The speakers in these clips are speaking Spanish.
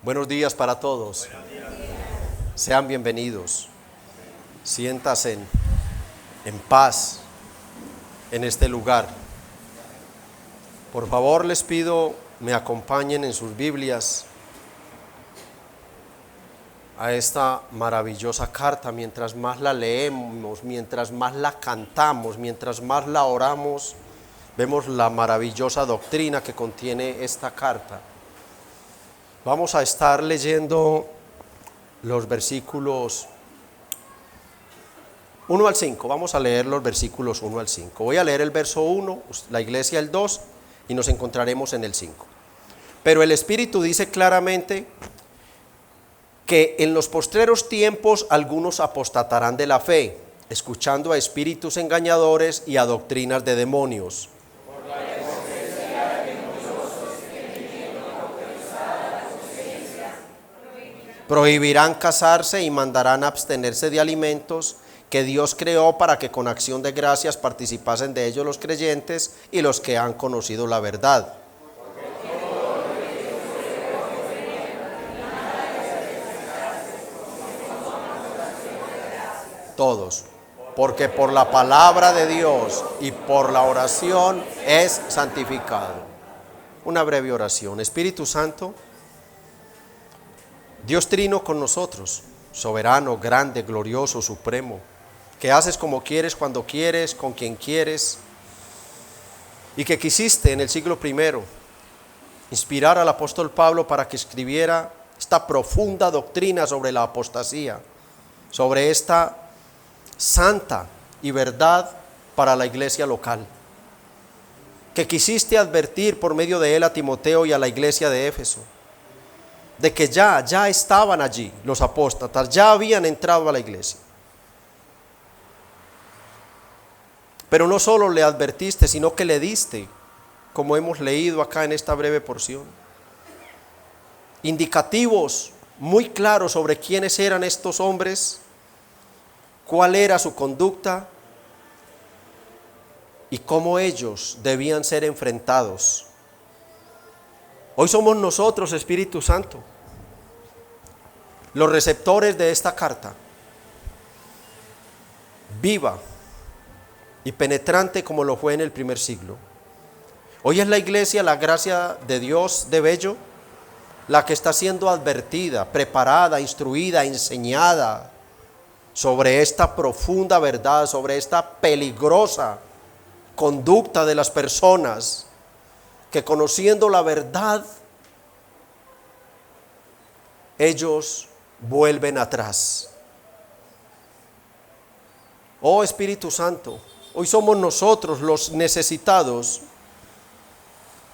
Buenos días para todos. Sean bienvenidos. Siéntanse en paz en este lugar. Por favor, les pido me acompañen en sus Biblias a esta maravillosa carta. Mientras más la leemos, mientras más la cantamos, mientras más la oramos, vemos la maravillosa doctrina que contiene esta carta. Vamos a estar leyendo los versículos 1 al 5. Vamos a leer los versículos 1 al 5. Voy a leer el verso 1, la iglesia el 2 y nos encontraremos en el 5. Pero el Espíritu dice claramente que en los postreros tiempos algunos apostatarán de la fe, escuchando a espíritus engañadores y a doctrinas de demonios. Prohibirán casarse y mandarán abstenerse de alimentos que Dios creó para que con acción de gracias participasen de ellos los creyentes y los que han conocido la verdad. Todos, porque por la palabra de Dios y por la oración es santificado. Una breve oración. Espíritu Santo, Dios trino con nosotros, soberano, grande, glorioso, supremo, que haces como quieres, cuando quieres, con quien quieres, y que quisiste en el siglo I inspirar al apóstol Pablo para que escribiera esta profunda doctrina sobre la apostasía, sobre esta santa y verdad para la iglesia local, que quisiste advertir por medio de él a Timoteo y a la iglesia de Éfeso, de que ya estaban allí los apóstatas, ya habían entrado a la iglesia. Pero no solo le advertiste, sino que le diste, como hemos leído acá en esta breve porción, indicativos muy claros sobre quiénes eran estos hombres, cuál era su conducta y cómo ellos debían ser enfrentados. Hoy somos nosotros, Espíritu Santo, los receptores de esta carta, viva y penetrante como lo fue en el primer siglo. Hoy es la iglesia, la gracia de Dios de Bello, la que está siendo advertida, preparada, instruida, enseñada sobre esta profunda verdad, sobre esta peligrosa conducta de las personas que, conociendo la verdad, ellos vuelven atrás. Oh Espíritu Santo, hoy somos nosotros los necesitados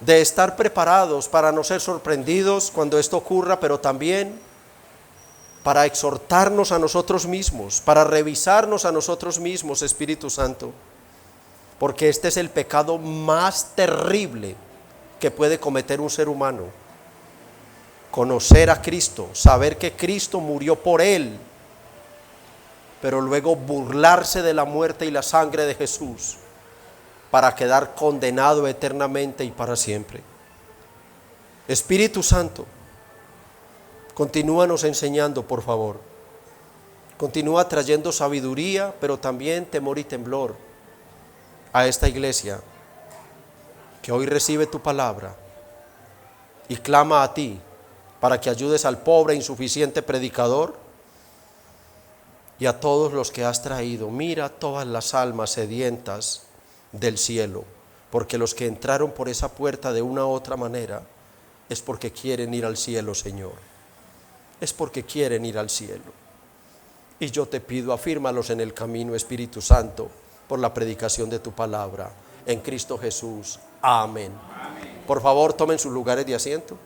de estar preparados para no ser sorprendidos cuando esto ocurra, pero también para exhortarnos a nosotros mismos, para revisarnos a nosotros mismos, Espíritu Santo, porque este es el pecado más terrible que puede cometer un ser humano: conocer a Cristo, saber que Cristo murió por él, pero luego burlarse de la muerte y la sangre de Jesús para quedar condenado eternamente y para siempre. Espíritu Santo, continúanos enseñando, por favor. Continúa trayendo sabiduría, pero también temor y temblor a esta iglesia que hoy recibe tu palabra y clama a ti para que ayudes al pobre e insuficiente predicador y a todos los que has traído. Mira todas las almas sedientas del cielo, porque los que entraron por esa puerta de una u otra manera es porque quieren ir al cielo, Señor. Es porque quieren ir al cielo. Y yo te pido, afírmalos en el camino, Espíritu Santo, por la predicación de tu palabra. En Cristo Jesús. Amén. Amén. Por favor, tomen sus lugares de asiento.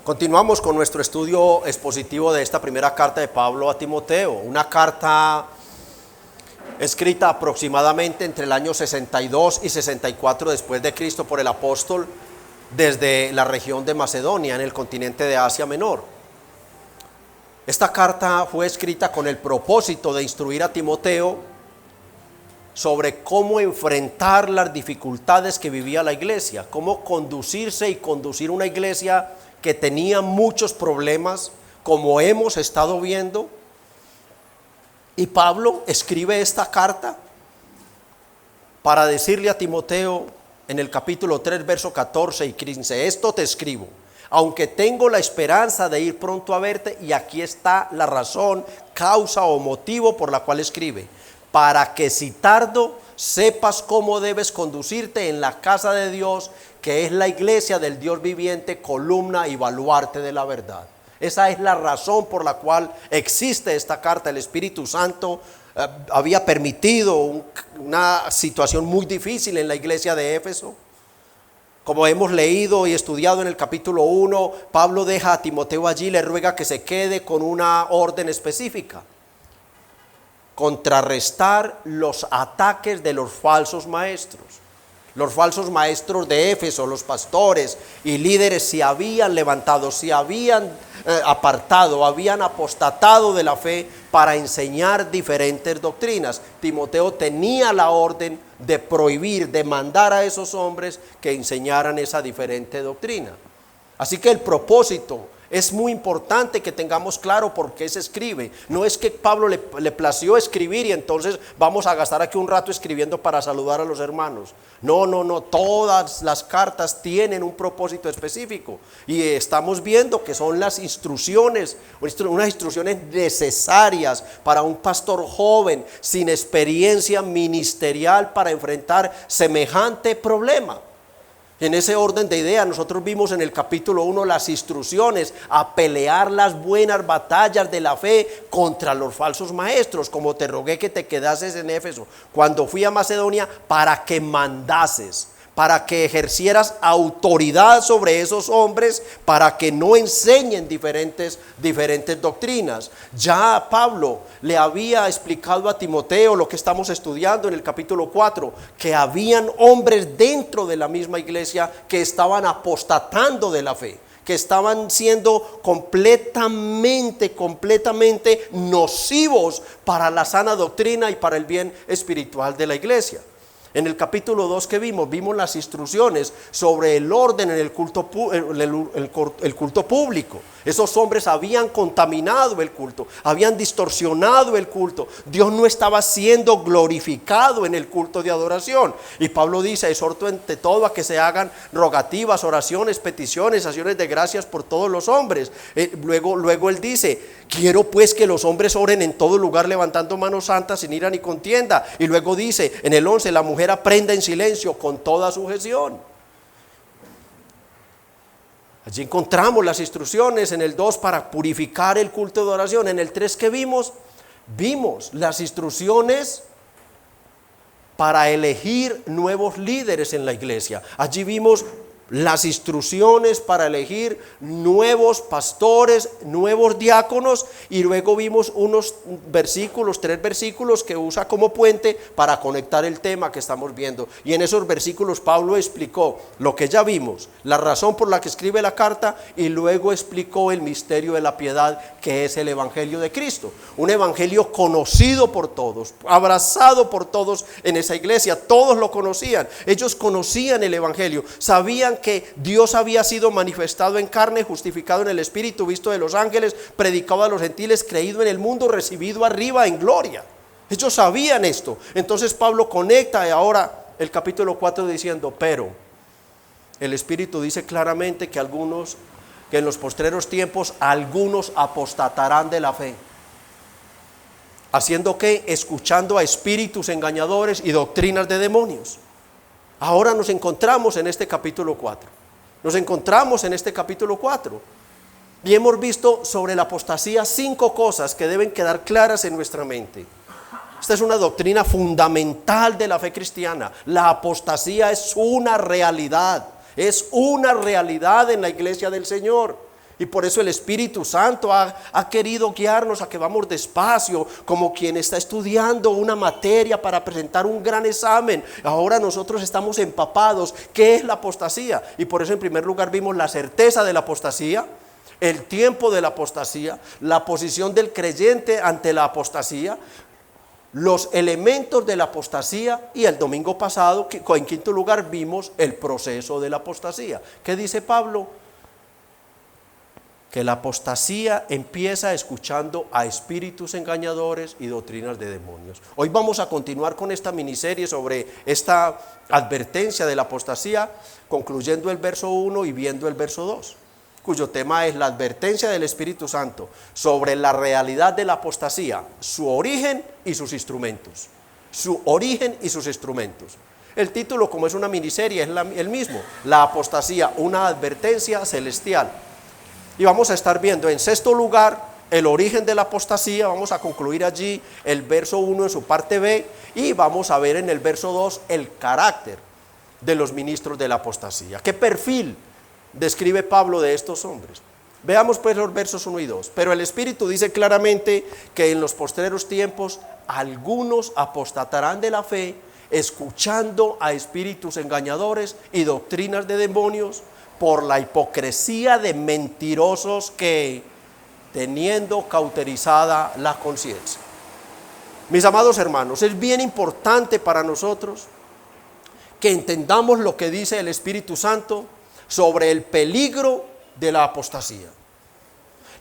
Continuamos con nuestro estudio expositivo de esta primera carta de Pablo a Timoteo, una carta escrita aproximadamente entre el año 62 y 64 después de Cristo por el apóstol desde la región de Macedonia en el continente de Asia Menor. Esta carta fue escrita con el propósito de instruir a Timoteo sobre cómo enfrentar las dificultades que vivía la iglesia, cómo conducirse y conducir una iglesia que tenía muchos problemas, como hemos estado viendo. Y Pablo escribe esta carta para decirle a Timoteo en el capítulo 3, verso 14 y 15, esto te escribo, aunque tengo la esperanza de ir pronto a verte, y aquí está la razón, causa o motivo por la cual escribe, para que si tardo sepas cómo debes conducirte en la casa de Dios, que es la iglesia del Dios viviente, columna y baluarte de la verdad. Esa es la razón por la cual existe esta carta. El Espíritu Santo había permitido una situación muy difícil en la iglesia de Éfeso. Como hemos leído y estudiado en el capítulo 1, Pablo deja a Timoteo allí, le ruega que se quede con una orden específica: contrarrestar los ataques de los falsos maestros. Los falsos maestros de Éfeso, los pastores y líderes, se habían levantado, se habían apartado, habían apostatado de la fe para enseñar diferentes doctrinas. Timoteo tenía la orden de prohibir, de mandar a esos hombres que enseñaran esa diferente doctrina. Así que el propósito es muy importante que tengamos claro por qué se escribe. No es que Pablo le plació escribir y entonces vamos a gastar aquí un rato escribiendo para saludar a los hermanos. No, todas las cartas tienen un propósito específico y estamos viendo que son las instrucciones, unas instrucciones necesarias para un pastor joven sin experiencia ministerial para enfrentar semejante problema. En ese orden de ideas, nosotros vimos en el capítulo 1 las instrucciones a pelear las buenas batallas de la fe contra los falsos maestros, como te rogué que te quedases en Éfeso cuando fui a Macedonia, para que mandases, para que ejercieras autoridad sobre esos hombres, para que no enseñen diferentes doctrinas. Ya Pablo le había explicado a Timoteo lo que estamos estudiando en el capítulo 4, que habían hombres dentro de la misma iglesia que estaban apostatando de la fe, que estaban siendo completamente nocivos para la sana doctrina y para el bien espiritual de la iglesia. En el capítulo 2 que vimos las instrucciones sobre el orden en el culto público. Esos hombres habían contaminado el culto, habían distorsionado el culto. Dios no estaba siendo glorificado en el culto de adoración. Y Pablo dice: exhorto ante todo a que se hagan rogativas, oraciones, peticiones, acciones de gracias por todos los hombres. Luego él dice: quiero pues que los hombres oren en todo lugar levantando manos santas sin ira ni contienda. Y luego dice en el 11: la mujer aprenda en silencio con toda sujeción. Allí encontramos las instrucciones en el 2 para purificar el culto de oración. En el 3 que vimos las instrucciones para elegir nuevos líderes en la iglesia. Allí vimos las instrucciones para elegir nuevos pastores, nuevos diáconos, y luego vimos unos versículos, 3 versículos que usa como puente para conectar el tema que estamos viendo. Y en esos versículos Pablo explicó lo que ya vimos, la razón por la que escribe la carta, y luego explicó el misterio de la piedad, que es el evangelio de Cristo, un evangelio conocido por todos, abrazado por todos en esa iglesia. Todos lo conocían, ellos conocían el evangelio, sabían que Dios había sido manifestado en carne, justificado en el Espíritu, visto de los ángeles, predicado a los gentiles, creído en el mundo, recibido arriba en gloria. Ellos sabían esto. Entonces Pablo conecta ahora el capítulo 4 diciendo: pero el Espíritu dice claramente que en los postreros tiempos algunos apostatarán de la fe, haciendo que, escuchando a espíritus engañadores y doctrinas de demonios. Ahora nos encontramos en este capítulo 4. Y hemos visto sobre la apostasía 5 cosas que deben quedar claras en nuestra mente. Esta es una doctrina fundamental de la fe cristiana. La apostasía es una realidad en la iglesia del Señor. Y por eso el Espíritu Santo ha querido guiarnos a que vamos despacio, como quien está estudiando una materia para presentar un gran examen. Ahora nosotros estamos empapados. ¿Qué es la apostasía? Y por eso en primer lugar vimos la certeza de la apostasía. el tiempo de la apostasía, la posición del creyente ante la apostasía, los elementos de la apostasía, y el domingo pasado, en quinto lugar, vimos el proceso de la apostasía. ¿Qué dice Pablo? Que la apostasía empieza escuchando a espíritus engañadores y doctrinas de demonios. Hoy vamos a continuar con esta miniserie sobre esta advertencia de la apostasía, concluyendo el verso 1 y viendo el verso 2, cuyo tema es la advertencia del Espíritu Santo sobre la realidad de la apostasía, su origen y sus instrumentos. Su origen y sus instrumentos. El título, como es una miniserie, es el mismo: la apostasía, una advertencia celestial. Y vamos a estar viendo en sexto lugar el origen de la apostasía. Vamos a concluir allí el verso 1 en su parte B, y vamos a ver en el verso 2 el carácter de los ministros de la apostasía. ¿Qué perfil describe Pablo de estos hombres? Veamos pues los versos 1 y 2. Pero el Espíritu dice claramente que en los postreros tiempos algunos apostatarán de la fe, escuchando a espíritus engañadores y doctrinas de demonios, por la hipocresía de mentirosos que, teniendo cauterizada la conciencia. Mis amados hermanos, es bien importante para nosotros que entendamos lo que dice el Espíritu Santo sobre el peligro de la apostasía.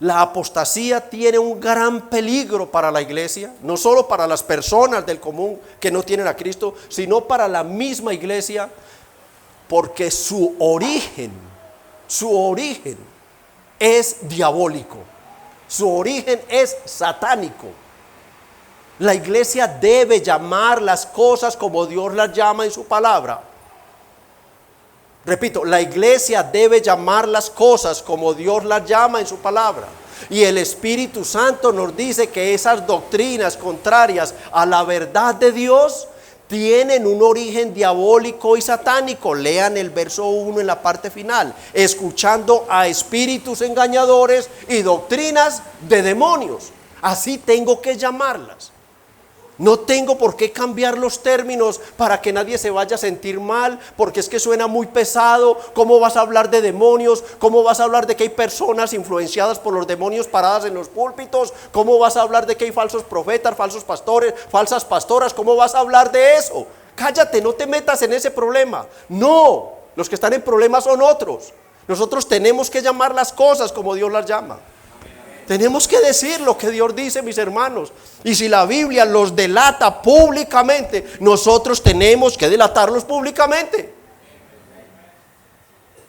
La apostasía tiene un gran peligro para la iglesia, no solo para las personas del común que no tienen a Cristo, sino para la misma iglesia, porque su origen es diabólico, su origen es satánico. La iglesia debe llamar las cosas como Dios las llama en su palabra. Repito, la iglesia debe llamar las cosas como Dios las llama en su palabra. Y el Espíritu Santo nos dice que esas doctrinas contrarias a la verdad de Dios tienen un origen diabólico y satánico. Lean el verso 1 en la parte final: escuchando a espíritus engañadores y doctrinas de demonios. Así tengo que llamarlas. No tengo por qué cambiar los términos para que nadie se vaya a sentir mal, porque es que suena muy pesado. ¿Cómo vas a hablar de demonios? ¿Cómo vas a hablar de que hay personas influenciadas por los demonios paradas en los púlpitos? ¿Cómo vas a hablar de que hay falsos profetas, falsos pastores, falsas pastoras? ¿Cómo vas a hablar de eso? Cállate, no te metas en ese problema. No, los que están en problemas son otros. Nosotros tenemos que llamar las cosas como Dios las llama. Tenemos que decir lo que Dios dice, mis hermanos. Y si la Biblia los delata públicamente, nosotros tenemos que delatarlos públicamente.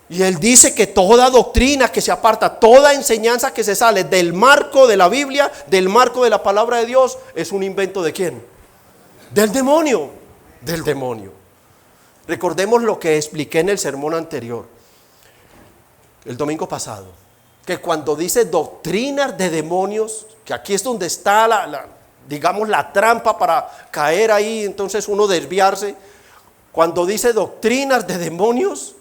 Y Él dice que toda doctrina que se aparta, toda enseñanza que se sale del marco de la Biblia, del marco de la palabra de Dios, es un invento ¿de quién? Del demonio. Del demonio. Recordemos lo que expliqué en el sermón anterior, el domingo pasado, que cuando dice doctrinas de demonios, que aquí es donde está digamos la trampa para caer ahí, entonces uno desviarse. Cuando dice doctrinas de demonios,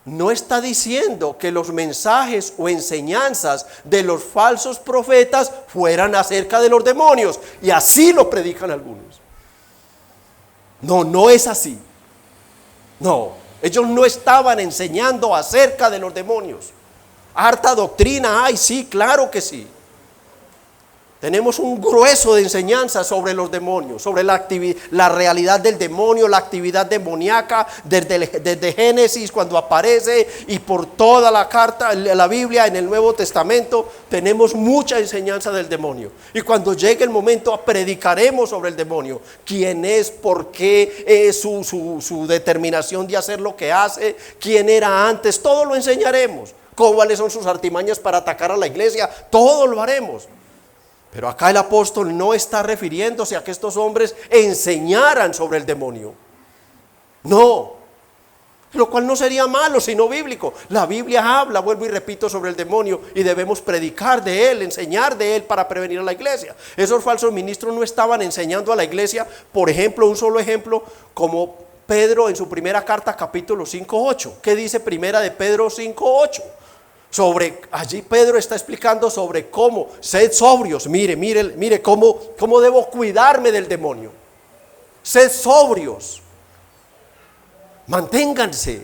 no está diciendo que los mensajes o enseñanzas de los falsos profetas fueran acerca de los demonios, y así lo predican algunos. No, no es así. No, ellos no estaban enseñando acerca de los demonios. Harta doctrina hay, sí, claro que sí. Tenemos un grueso de enseñanza sobre los demonios, sobre la realidad del demonio, la actividad demoníaca, desde Génesis cuando aparece, y por toda la carta, la Biblia en el Nuevo Testamento, tenemos mucha enseñanza del demonio. Y cuando llegue el momento predicaremos sobre el demonio, quién es, por qué, su determinación de hacer lo que hace, quién era antes, todo lo enseñaremos. ¿Cuáles son sus artimañas para atacar a la iglesia? Todo lo haremos. Pero acá el apóstol no está refiriéndose a que estos hombres enseñaran sobre el demonio. No, lo cual no sería malo sino bíblico. La Biblia habla, vuelvo y repito, sobre el demonio, y debemos predicar de él, enseñar de él para prevenir a la iglesia. Esos falsos ministros no estaban enseñando a la iglesia, por ejemplo, un solo ejemplo, como Pedro en su primera carta, capítulo 5:8. ¿Qué dice primera de Pedro 5:8? Allí Pedro está explicando sobre cómo, sed sobrios, mire cómo debo cuidarme del demonio. Sed sobrios, manténganse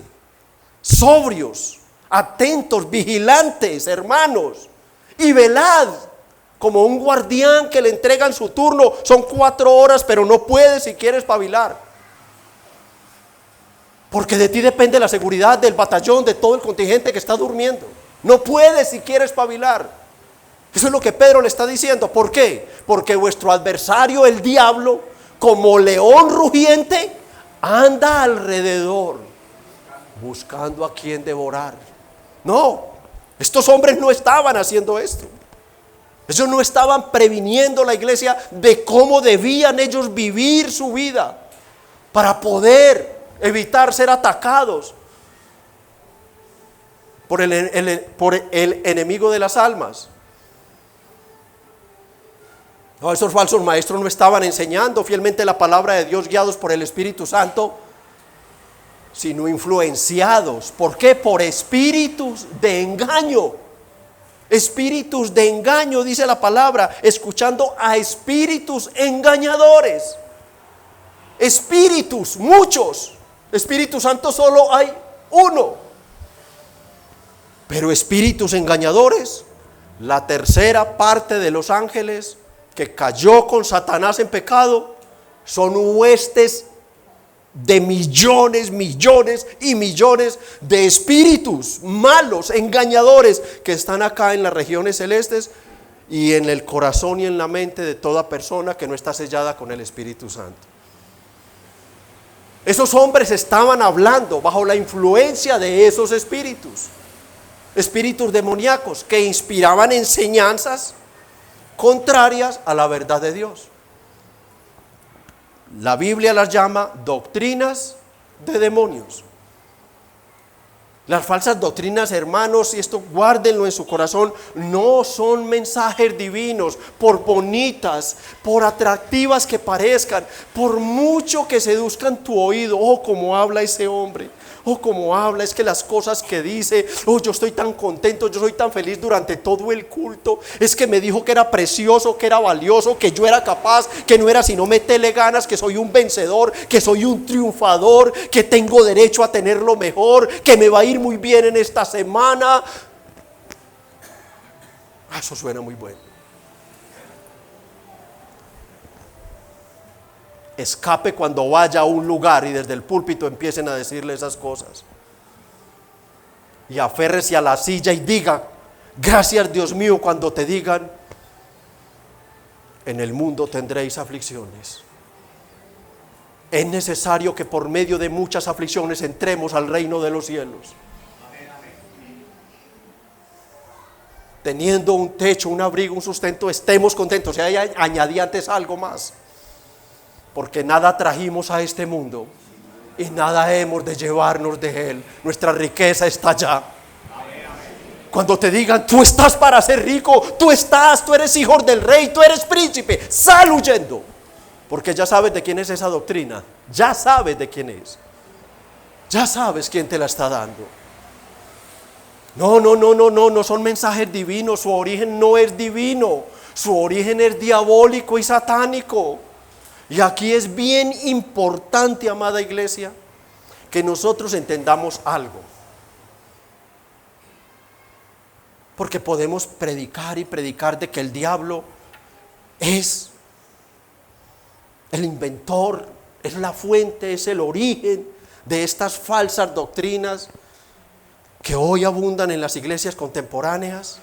sobrios, atentos, vigilantes, hermanos, y velad como un guardián que le entregan su turno. Son 4 horas, pero no puedes si quieres espabilar, porque de ti depende la seguridad del batallón, de todo el contingente que está durmiendo. No puedes si quieres espabilar. Eso es lo que Pedro le está diciendo. ¿Por qué? Porque vuestro adversario, el diablo, como león rugiente, anda alrededor buscando a quien devorar. No, estos hombres no estaban haciendo esto. Ellos no estaban previniendo la iglesia de cómo debían ellos vivir su vida para poder evitar ser atacados por el enemigo de las almas. No, esos falsos maestros no estaban enseñando fielmente la palabra de Dios guiados por el Espíritu Santo, sino influenciados. ¿Por qué? Por espíritus de engaño. Espíritus de engaño, dice la palabra, escuchando a espíritus engañadores. Espíritus, muchos. Espíritu Santo solo hay uno. Pero espíritus engañadores, la tercera parte de los ángeles que cayó con Satanás en pecado, son huestes de millones, millones y millones de espíritus malos, engañadores, que están acá en las regiones celestes y en el corazón y en la mente de toda persona que no está sellada con el Espíritu Santo. Esos hombres estaban hablando bajo la influencia de esos espíritus, espíritus demoníacos que inspiraban enseñanzas contrarias a la verdad de Dios. La Biblia las llama doctrinas de demonios. Las falsas doctrinas, hermanos, y esto guárdenlo en su corazón, no son mensajes divinos, por bonitas, por atractivas que parezcan, por mucho que seduzcan tu oído. Oh, cómo habla ese hombre. Oh, cómo habla, es que las cosas que dice, oh, yo estoy tan contento, yo soy tan feliz durante todo el culto, es que me dijo que era precioso, que era valioso, que yo era capaz, que no era sino meterle ganas, que soy un vencedor, que soy un triunfador, que tengo derecho a tener lo mejor, que me va a ir muy bien en esta semana. Eso suena muy bueno. Escape cuando vaya a un lugar y desde el púlpito empiecen a decirle esas cosas. Y aférrese a la silla y diga: gracias, Dios mío, cuando te digan: en el mundo tendréis aflicciones. Es necesario que por medio de muchas aflicciones entremos al reino de los cielos. Teniendo un techo, un abrigo, un sustento, estemos contentos. Y ahí añadí antes algo más. Porque nada trajimos a este mundo y nada hemos de llevarnos de él. Nuestra riqueza está allá. Cuando te digan: tú estás para ser rico, tú eres hijo del rey, tú eres príncipe, sal huyendo. Porque ya sabes de quién es esa doctrina. Ya sabes de quién es. Ya sabes quién te la está dando. No son mensajes divinos. Su origen no es divino. Su origen es diabólico y satánico. Y aquí es bien importante, amada iglesia, que nosotros entendamos algo. Porque podemos predicar y predicar de que el diablo es el inventor, es la fuente, es el origen de estas falsas doctrinas que hoy abundan en las iglesias contemporáneas,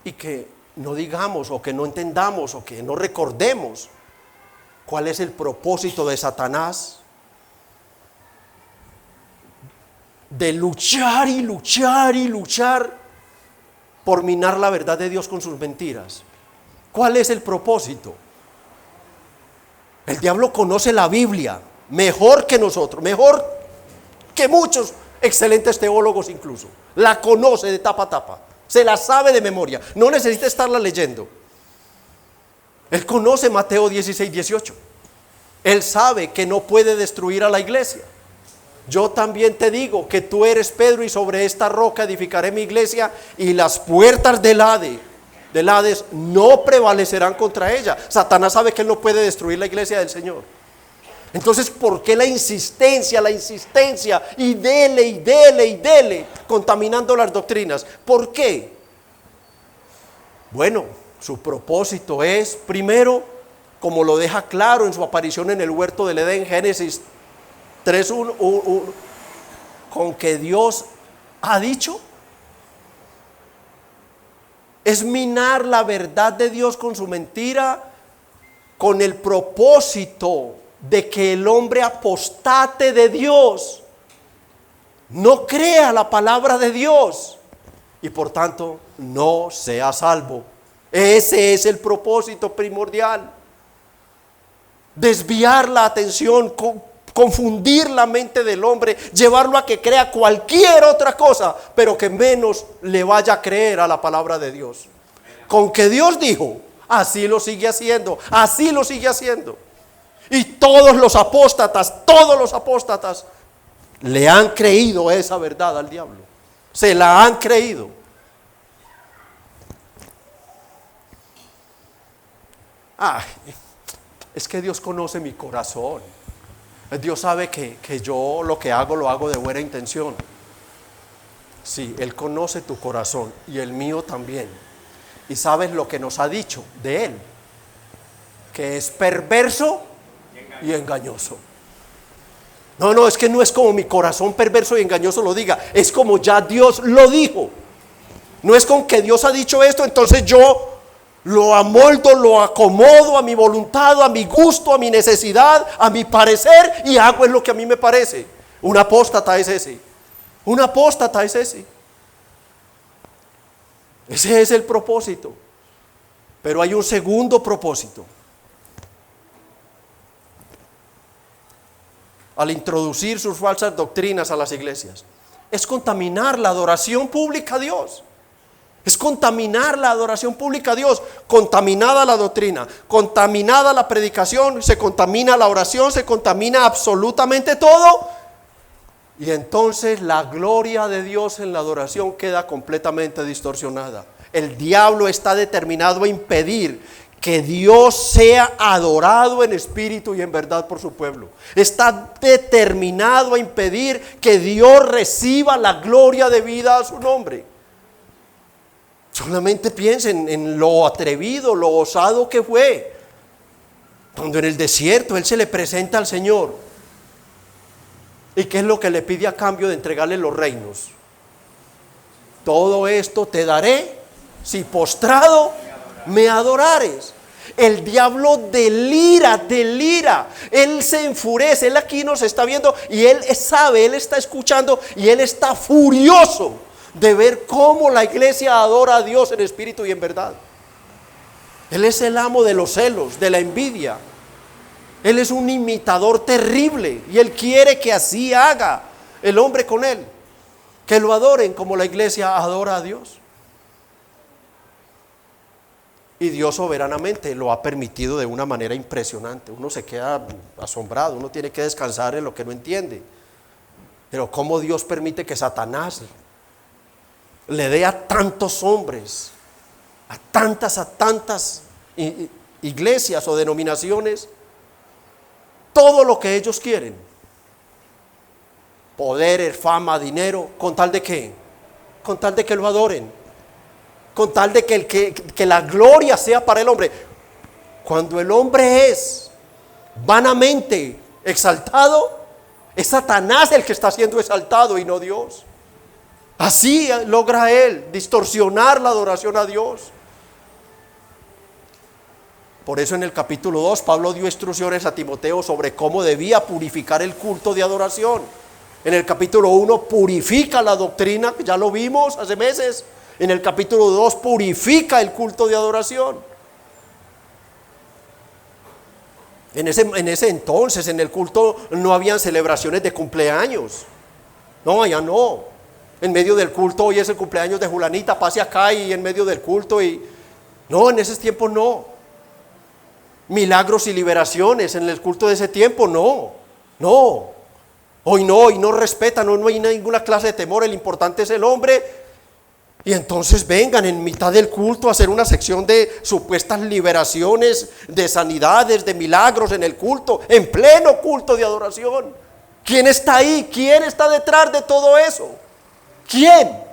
y que no digamos, o que no entendamos, o que no recordemos cuál es el propósito de Satanás de luchar y luchar y luchar por minar la verdad de Dios con sus mentiras. ¿Cuál es el propósito? El diablo conoce la Biblia mejor que nosotros, mejor que muchos excelentes teólogos incluso. La conoce de tapa a tapa. Se la sabe de memoria, no necesita estarla leyendo. Él conoce Mateo 16, 18. Él sabe que no puede destruir a la iglesia. Yo también te digo que tú eres Pedro, y sobre esta roca edificaré mi iglesia, y las puertas del Hades no prevalecerán contra ella. Satanás sabe que él no puede destruir la iglesia del Señor, Entonces, ¿por qué la insistencia? Y dele, y dele, y dele, contaminando las doctrinas? ¿Por qué? Bueno, su propósito es, primero, como lo deja claro en su aparición en el huerto del Edén, Génesis 3:1, con que Dios ha dicho. Es minar la verdad de Dios con su mentira, con el propósito de que el hombre apostate de Dios, no crea la palabra de Dios y por tanto no sea salvo. Ese es el propósito primordial. Desviar la atención, confundir la mente del hombre, llevarlo a que crea cualquier otra cosa, pero que menos le vaya a creer a la palabra de Dios. Con que Dios dijo, así lo sigue haciendo, así lo sigue haciendo. Y todos los apóstatas le han creído esa verdad al diablo. Se la han creído. Ay, es que Dios conoce mi corazón. Dios sabe que yo lo que hago lo hago de buena intención. Sí, Él conoce tu corazón y el mío también. Y sabes lo que nos ha dicho de Él, que es perverso y engañoso. No, es que no es como mi corazón perverso y engañoso lo diga, es como ya Dios lo dijo. No es con que Dios ha dicho esto, entonces yo lo amoldo, lo acomodo a mi voluntad, a mi gusto, a mi necesidad, a mi parecer, y hago es lo que a mí me parece. Un apóstata es ese. Un apóstata es ese. Ese es el propósito. Pero hay un segundo propósito. Al introducir sus falsas doctrinas a las iglesias, es contaminar la adoración pública a Dios. Es contaminar la adoración pública a Dios. Contaminada la doctrina, contaminada la predicación, se contamina la oración, se contamina absolutamente todo. Y entonces la gloria de Dios en la adoración queda completamente distorsionada. El diablo está determinado a impedir que Dios sea adorado en espíritu y en verdad por su pueblo. Está determinado a impedir que Dios reciba la gloria debida a su nombre. Solamente piensen en lo atrevido, lo osado que fue, cuando en el desierto Él se le presenta al Señor. ¿Y qué es lo que le pide a cambio de entregarle los reinos? Todo esto te daré si postrado me adorares. El diablo delira, él se enfurece, él aquí nos está viendo y él sabe, él está escuchando y él está furioso de ver cómo la iglesia adora a Dios en espíritu y en verdad. Él es el amo de los celos, de la envidia. Él es un imitador terrible y él quiere que así haga el hombre con él, que lo adoren como la iglesia adora a Dios. Y Dios soberanamente lo ha permitido de una manera impresionante. Uno se queda asombrado, uno tiene que descansar en lo que no entiende. Pero cómo Dios permite que Satanás le dé a tantos hombres, a tantas iglesias o denominaciones, todo lo que ellos quieren. Poder, fama, dinero, ¿con tal de qué? Con tal de que lo adoren. Con tal de que la gloria sea para el hombre. Cuando el hombre es vanamente exaltado, es Satanás el que está siendo exaltado y no Dios. Así logra él distorsionar la adoración a Dios. Por eso en el capítulo 2 Pablo dio instrucciones a Timoteo sobre cómo debía purificar el culto de adoración. En el capítulo 1 purifica la doctrina, ya lo vimos hace meses. En el capítulo 2 purifica el culto de adoración. En ese entonces, en el culto no habían celebraciones de cumpleaños. No, allá no. En medio del culto, hoy es el cumpleaños de Julanita, pase acá y en medio del culto. No, en esos tiempos no. Milagros y liberaciones en el culto de ese tiempo, no. Hoy no respetan, no hay ninguna clase de temor. El importante es el hombre Y entonces vengan en mitad del culto a hacer una sección de supuestas liberaciones, de sanidades, de milagros en el culto, en pleno culto de adoración. ¿Quién está ahí? ¿Quién está detrás de todo eso? ¿Quién?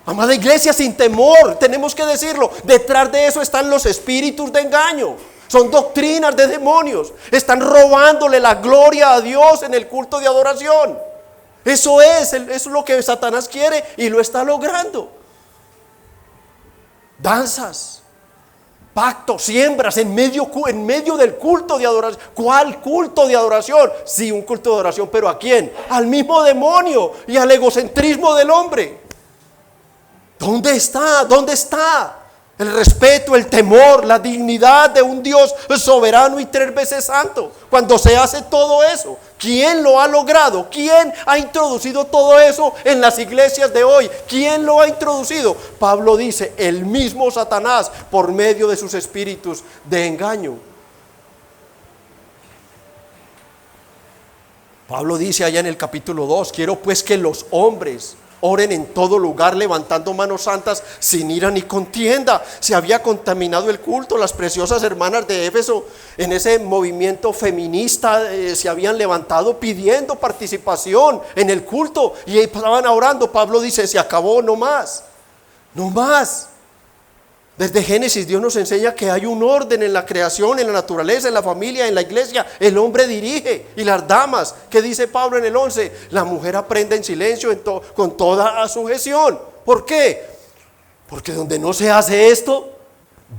Amada iglesia, sin temor, tenemos que decirlo. Detrás de eso están los espíritus de engaño. Son doctrinas de demonios. Están robándole la gloria a Dios en el culto de adoración. Eso es lo que Satanás quiere y lo está logrando. Danzas, pactos, siembras en medio del culto de adoración. ¿Cuál culto de adoración? Sí, un culto de adoración, pero ¿a quién? Al mismo demonio y al egocentrismo del hombre. ¿Dónde está? ¿Dónde está el respeto, el temor, la dignidad de un Dios soberano y 3 veces santo? Cuando se hace todo eso, ¿quién lo ha logrado? ¿Quién ha introducido todo eso en las iglesias de hoy? ¿Quién lo ha introducido? Pablo dice, el mismo Satanás por medio de sus espíritus de engaño. Pablo dice allá en el capítulo 2, quiero pues que los hombres oren en todo lugar levantando manos santas sin ira ni contienda. Se había contaminado el culto. Las preciosas hermanas de Éfeso en ese movimiento feminista se habían levantado pidiendo participación en el culto y estaban orando. Pablo dice, se acabó, no más, no más. Desde Génesis Dios nos enseña que hay un orden en la creación, en la naturaleza, en la familia, en la iglesia. El hombre dirige y las damas, ¿qué dice Pablo en el 11? La mujer aprende en silencio con toda sujeción. ¿Por qué? Porque donde no se hace esto,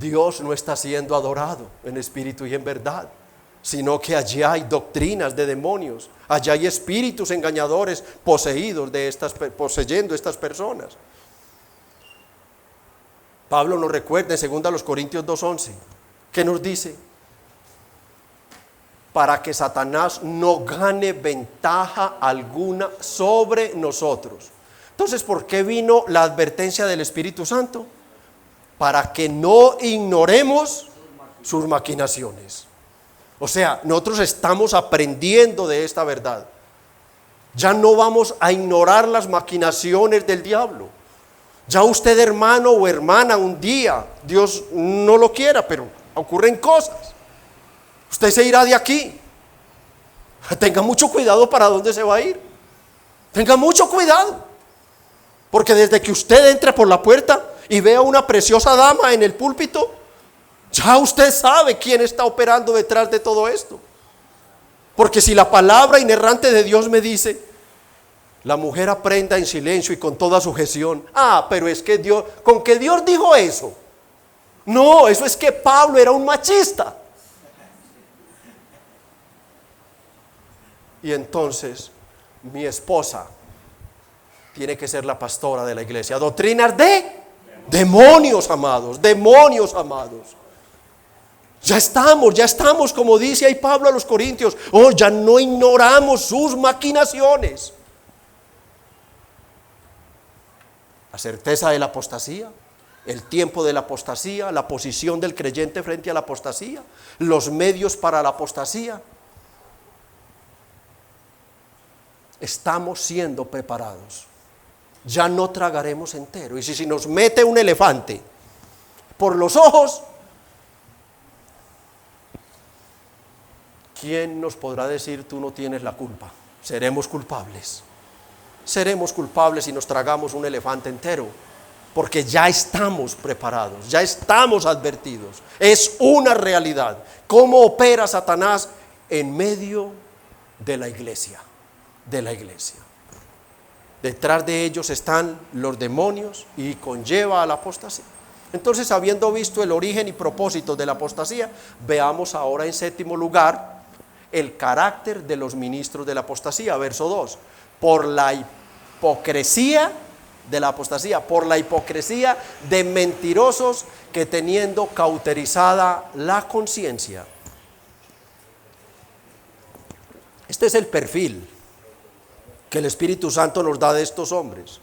Dios no está siendo adorado en espíritu y en verdad, sino que allí hay doctrinas de demonios, allá hay espíritus engañadores poseyendo estas personas. Pablo nos recuerda en 2 Corintios 2:11, ¿qué nos dice? Para que Satanás no gane ventaja alguna sobre nosotros. Entonces, ¿por qué vino la advertencia del Espíritu Santo? Para que no ignoremos sus maquinaciones. O sea, nosotros estamos aprendiendo de esta verdad. Ya no vamos a ignorar las maquinaciones del diablo. Ya usted, hermano o hermana, un día, Dios no lo quiera, pero ocurren cosas. Usted se irá de aquí. Tenga mucho cuidado para dónde se va a ir. Tenga mucho cuidado. Porque desde que usted entre por la puerta y vea una preciosa dama en el púlpito, ya usted sabe quién está operando detrás de todo esto. Porque si la palabra inerrante de Dios me dice, la mujer aprenda en silencio y con toda sujeción. Pero es que Dios, ¿con que Dios dijo eso? No, eso es que Pablo era un machista. Y entonces, mi esposa tiene que ser la pastora de la iglesia. Doctrinas de demonios, amados, demonios, amados. Ya estamos, como dice ahí Pablo a los Corintios. Ya no ignoramos sus maquinaciones. La certeza de la apostasía, el tiempo de la apostasía, la posición del creyente frente a la apostasía, los medios para la apostasía. Estamos siendo preparados. Ya no tragaremos entero. Y si nos mete un elefante por los ojos, ¿quién nos podrá decir tú no tienes la culpa? Seremos culpables. Seremos culpables si nos tragamos un elefante entero, porque ya estamos preparados, ya estamos advertidos. Es una realidad. ¿Cómo opera Satanás en medio de la iglesia? Detrás de ellos están los demonios y conlleva a la apostasía. Entonces, habiendo visto el origen y propósito de la apostasía, veamos ahora en 7º lugar el carácter de los ministros de la apostasía. Verso 2. Por la hipocresía de la apostasía, por la hipocresía de mentirosos que teniendo cauterizada la conciencia. Este es el perfil que el Espíritu Santo nos da de estos hombres.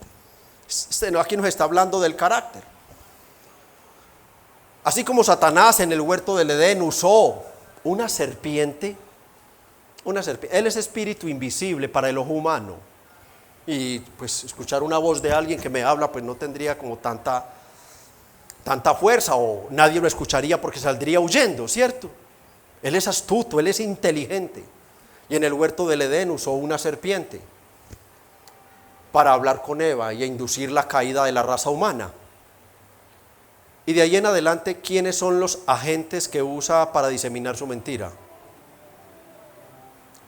Aquí nos está hablando del carácter. Así como Satanás en el huerto del Edén usó una serpiente, él es espíritu invisible para el ojo humano. Y pues escuchar una voz de alguien que me habla pues no tendría como tanta fuerza, o nadie lo escucharía porque saldría huyendo, ¿cierto? Él es astuto, él es inteligente. Y en el huerto del Edén usó una serpiente para hablar con Eva y inducir la caída de la raza humana. Y de ahí en adelante, ¿quiénes son los agentes que usa para diseminar su mentira?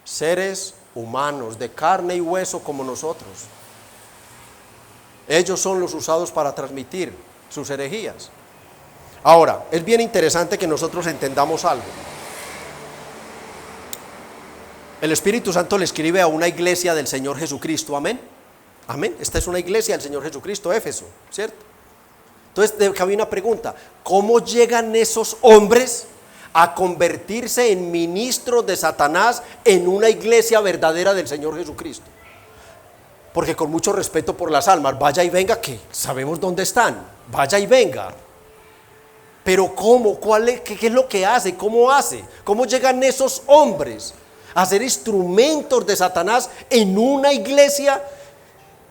Seres humanos, de carne y hueso como nosotros. Ellos son los usados para transmitir sus herejías. Ahora, es bien interesante que nosotros entendamos algo. El Espíritu Santo le escribe a una iglesia del Señor Jesucristo, amén. Amén. Esta es una iglesia del Señor Jesucristo, Éfeso, ¿cierto? Entonces, había una pregunta: ¿cómo llegan esos hombres a convertirse en ministros de Satanás en una iglesia verdadera del Señor Jesucristo? Porque con mucho respeto por las almas, vaya y venga, que sabemos dónde están, vaya y venga. Pero ¿cómo? ¿Qué es lo que hace? ¿Cómo hace? ¿Cómo llegan esos hombres a ser instrumentos de Satanás en una iglesia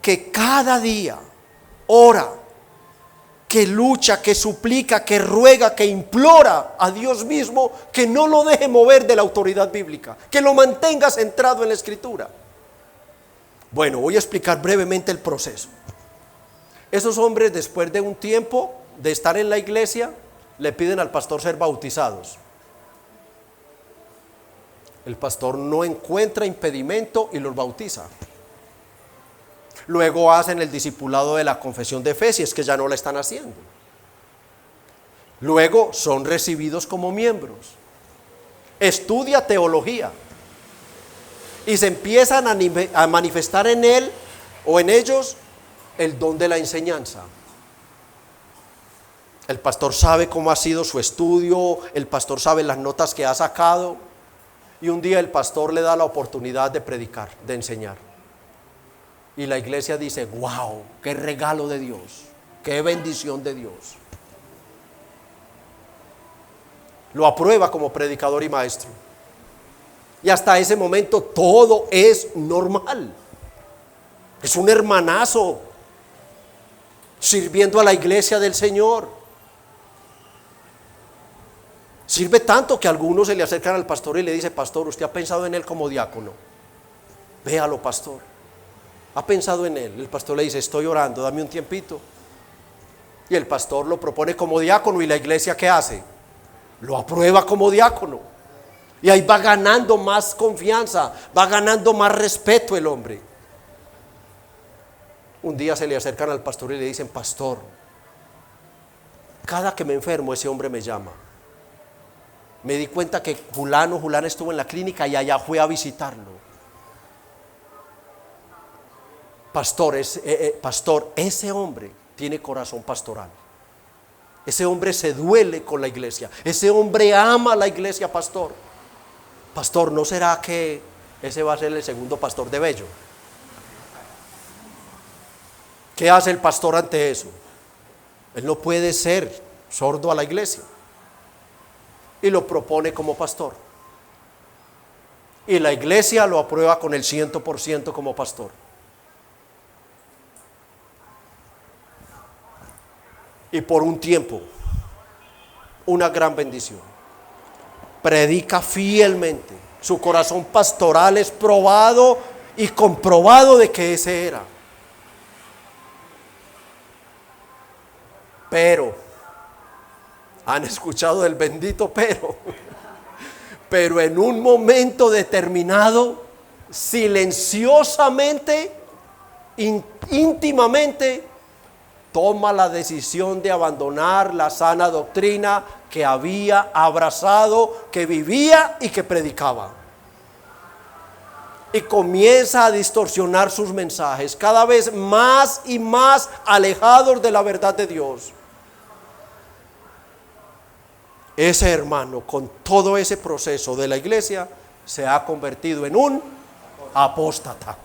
que cada día ora, que lucha, que suplica, que ruega, que implora a Dios mismo que no lo deje mover de la autoridad bíblica, que lo mantenga centrado en la Escritura? Bueno, voy a explicar brevemente el proceso. Esos hombres, después de un tiempo de estar en la iglesia, le piden al pastor ser bautizados. El pastor no encuentra impedimento y los bautiza. Luego hacen el discipulado de la confesión de fe, si es que ya no la están haciendo. Luego son recibidos como miembros. Estudia teología y se empiezan a manifestar en él o en ellos el don de la enseñanza. El pastor sabe cómo ha sido su estudio, el pastor sabe las notas que ha sacado, y un día el pastor le da la oportunidad de predicar, de enseñar. Y la iglesia dice: wow, qué regalo de Dios, qué bendición de Dios. Lo aprueba como predicador y maestro. Y hasta ese momento todo es normal. Es un hermanazo sirviendo a la iglesia del Señor. Sirve tanto que algunos se le acercan al pastor y le dicen: pastor, ¿usted ha pensado en él como diácono? Véalo, pastor. ¿Ha pensado en él? El pastor le dice: estoy orando, dame un tiempito. Y el pastor lo propone como diácono, y la iglesia, ¿qué hace? Lo aprueba como diácono. Y ahí va ganando más confianza, va ganando más respeto el hombre. Un día se le acercan al pastor y le dicen: pastor, cada que me enfermo ese hombre me llama. Me di cuenta que fulano estuvo en la clínica y allá fue a visitarlo. Pastor, ese hombre tiene corazón pastoral. Ese hombre se duele con la iglesia. Ese hombre ama a la iglesia, pastor. Pastor, ¿no será que ese va a ser el segundo pastor de Bello? ¿Qué hace el pastor ante eso? Él no puede ser sordo a la iglesia. Y lo propone como pastor. Y la iglesia lo aprueba con el 100% como pastor. Y por un tiempo, una gran bendición. Predica fielmente. Su corazón pastoral es probado y comprobado de que ese era. Pero han escuchado el bendito pero en un momento determinado, silenciosamente, íntimamente, toma la decisión de abandonar la sana doctrina que había abrazado, que vivía y que predicaba. Y comienza a distorsionar sus mensajes, cada vez más y más alejados de la verdad de Dios. Ese hermano, con todo ese proceso de la iglesia, se ha convertido en un apóstata.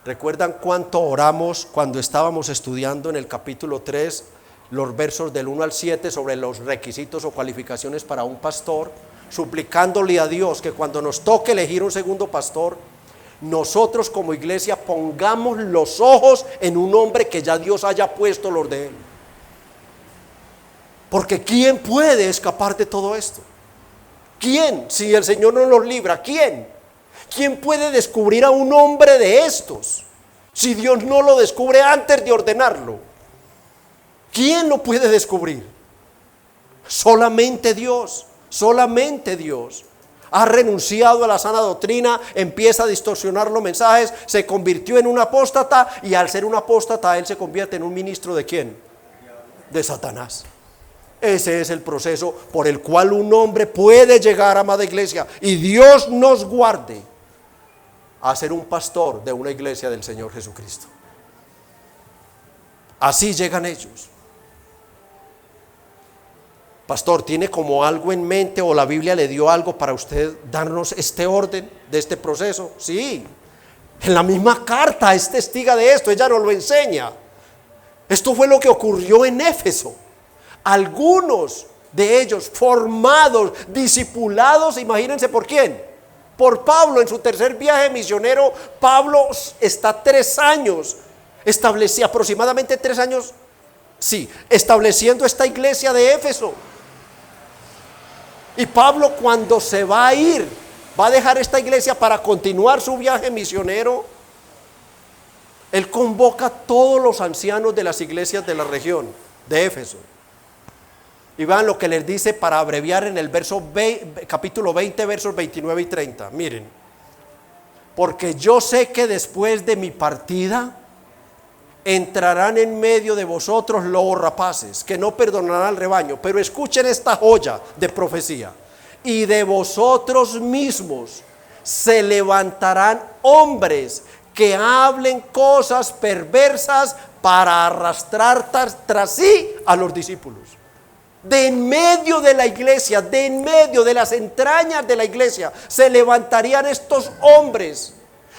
¿Recuerdan cuánto oramos cuando estábamos estudiando en el capítulo 3 los versos del 1 al 7 sobre los requisitos o cualificaciones para un pastor? suplicándole a Dios que cuando nos toque elegir un segundo pastor, nosotros como iglesia pongamos los ojos en un hombre que ya Dios haya puesto los de él. Porque ¿quién puede escapar de todo esto? ¿Quién? Si el Señor no nos libra, ¿quién? ¿Quién puede descubrir a un hombre de estos si Dios no lo descubre antes de ordenarlo? ¿Quién lo puede descubrir? Solamente Dios, solamente Dios. Ha renunciado a la sana doctrina, empieza a distorsionar los mensajes, se convirtió en un apóstata, y al ser un apóstata él se convierte en un ministro ¿de quién? De Satanás. Ese es el proceso por el cual un hombre puede llegar, amada iglesia, y Dios nos guarde, a ser un pastor de una iglesia del Señor Jesucristo. Así llegan ellos. Pastor, ¿tiene como algo en mente o la Biblia le dio algo para usted darnos este orden de este proceso? Sí, en la misma carta es testiga de esto, ella nos lo enseña. Esto fue lo que ocurrió en Éfeso. Algunos de ellos formados, discipulados, imagínense por quién. Por Pablo. En su tercer viaje misionero, Pablo está 3 años, establecía aproximadamente 3 años, sí, estableciendo esta iglesia de Éfeso. Y Pablo, cuando se va a ir, va a dejar esta iglesia para continuar su viaje misionero, él convoca a todos los ancianos de las iglesias de la región de Éfeso. Y vean lo que les dice para abreviar en el capítulo 20, versos 29 y 30. Miren: porque yo sé que después de mi partida entrarán en medio de vosotros lobos rapaces, que no perdonarán al rebaño. Pero escuchen esta joya de profecía: y de vosotros mismos se levantarán hombres que hablen cosas perversas para arrastrar tras sí a los discípulos. De en medio de la iglesia, de en medio de las entrañas de la iglesia, se levantarían estos hombres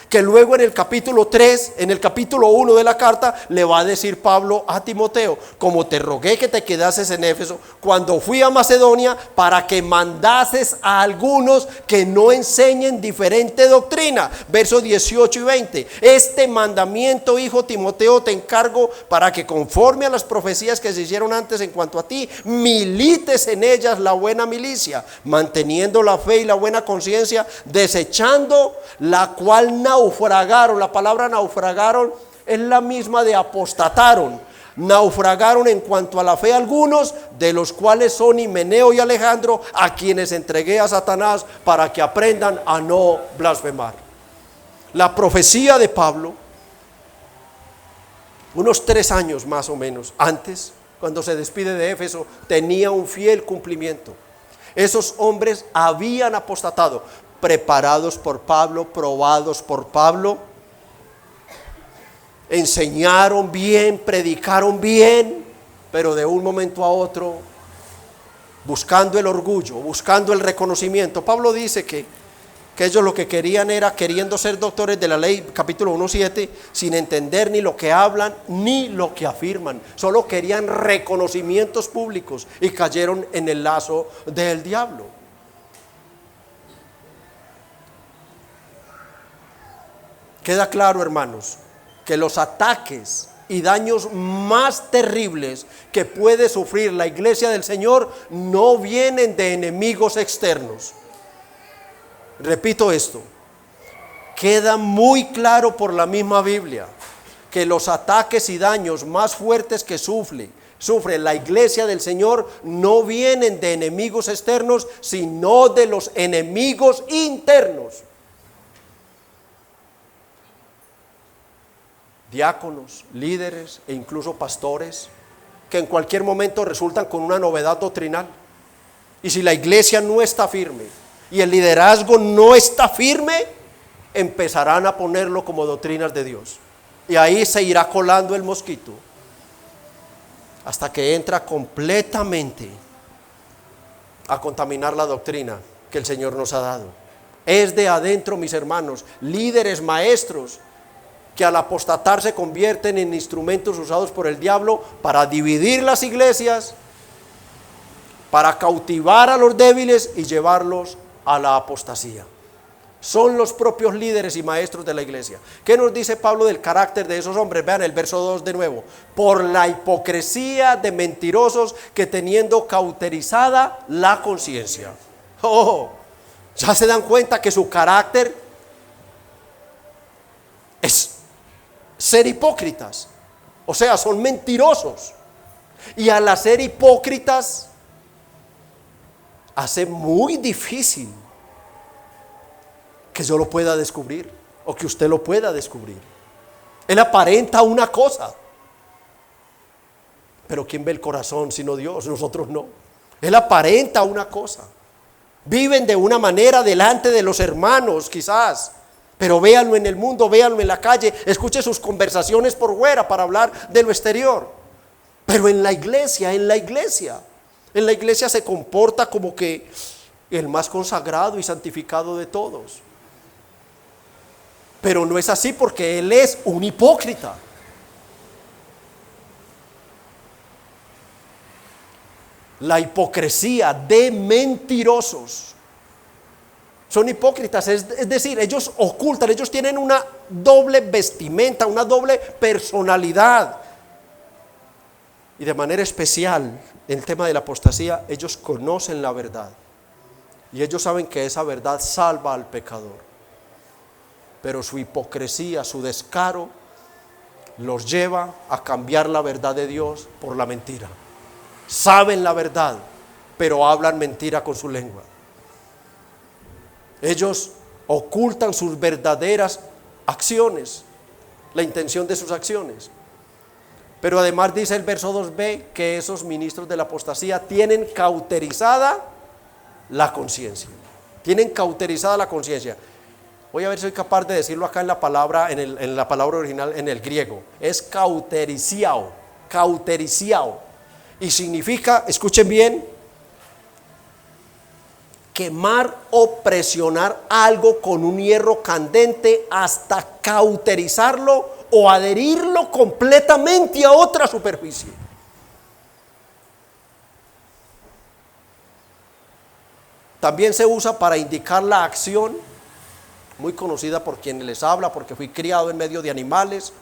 que luego en el capítulo 3, en el capítulo 1 de la carta, le va a decir Pablo a Timoteo: como te rogué que te quedases en Éfeso cuando fui a Macedonia, para que mandases a algunos que no enseñen diferente doctrina. Versos 18 y 20. Este mandamiento, hijo Timoteo, te encargo para que conforme a las profecías que se hicieron antes en cuanto a ti, milites en ellas la buena milicia, manteniendo la fe y la buena conciencia, desechando la cual naufragaron. La palabra naufragaron es la misma de apostataron. Naufragaron en cuanto a la fe algunos, de los cuales son Himeneo y Alejandro, a quienes entregué a Satanás para que aprendan a no blasfemar. La profecía de Pablo, unos 3 años más o menos antes, cuando se despide de Éfeso, tenía un fiel cumplimiento. Esos hombres habían apostatado, preparados por Pablo, probados por Pablo, enseñaron bien, predicaron bien, pero de un momento a otro, buscando el orgullo, buscando el reconocimiento. Pablo dice que ellos lo que querían era, queriendo ser doctores de la ley, capítulo 1:7, sin entender ni lo que hablan ni lo que afirman, solo querían reconocimientos públicos y cayeron en el lazo del diablo. Queda claro, hermanos, que los ataques y daños más terribles que puede sufrir la iglesia del Señor no vienen de enemigos externos. Repito esto, queda muy claro por la misma Biblia que los ataques y daños más fuertes que sufre la iglesia del Señor no vienen de enemigos externos, sino de los enemigos internos. Diáconos, líderes e incluso pastores que en cualquier momento resultan con una novedad doctrinal. Y si la iglesia no está firme y el liderazgo no está firme, empezarán a ponerlo como doctrinas de Dios. Y ahí se irá colando el mosquito hasta que entra completamente a contaminar la doctrina que el Señor nos ha dado. Es de adentro, mis hermanos, líderes, maestros, que al apostatar se convierten en instrumentos usados por el diablo para dividir las iglesias, para cautivar a los débiles y llevarlos a la apostasía. Son los propios líderes y maestros de la iglesia. ¿Qué nos dice Pablo del carácter de esos hombres? Vean el verso 2 de nuevo. Por la hipocresía de mentirosos que teniendo cauterizada la conciencia. Oh, ya se dan cuenta que su carácter es ser hipócritas. O sea, son mentirosos. Y al hacer hipócritas, hace muy difícil que yo lo pueda descubrir o que usted lo pueda descubrir. Él aparenta una cosa, pero ¿quién ve el corazón sino Dios? Nosotros no. Él aparenta una cosa. Viven de una manera delante de los hermanos quizás, pero véanlo en el mundo, véanlo en la calle, escuche sus conversaciones por fuera para hablar de lo exterior. Pero en la iglesia se comporta como que el más consagrado y santificado de todos. Pero no es así, porque él es un hipócrita. La hipocresía de mentirosos. Son hipócritas, es decir, ellos ocultan, ellos tienen una doble vestimenta, una doble personalidad. Y de manera especial, en el tema de la apostasía, ellos conocen la verdad. Y ellos saben que esa verdad salva al pecador. Pero su hipocresía, su descaro, los lleva a cambiar la verdad de Dios por la mentira. Saben la verdad, pero hablan mentira con su lengua. Ellos ocultan sus verdaderas acciones, la intención de sus acciones. Pero además dice el verso 2b que esos ministros de la apostasía tienen cauterizada la conciencia. Tienen cauterizada la conciencia. Voy a ver si soy capaz de decirlo acá en la palabra, en la palabra original, en el griego. Es cautericiao, cautericiao. Y significa, escuchen bien, quemar o presionar algo con un hierro candente hasta cauterizarlo o adherirlo completamente a otra superficie. También se usa para indicar la acción, muy conocida por quienes les habla, porque fui criado en medio de animales,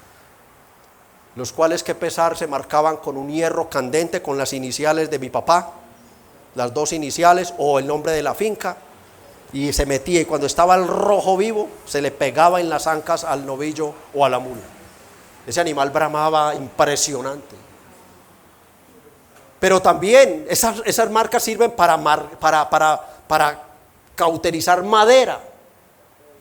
los cuales, que pesar, se marcaban con un hierro candente con las iniciales de mi papá, las dos iniciales o el nombre de la finca, y se metía, y cuando estaba el rojo vivo se le pegaba en las ancas al novillo o a la mula. Ese animal bramaba impresionante. Pero también esas marcas sirven para cauterizar madera.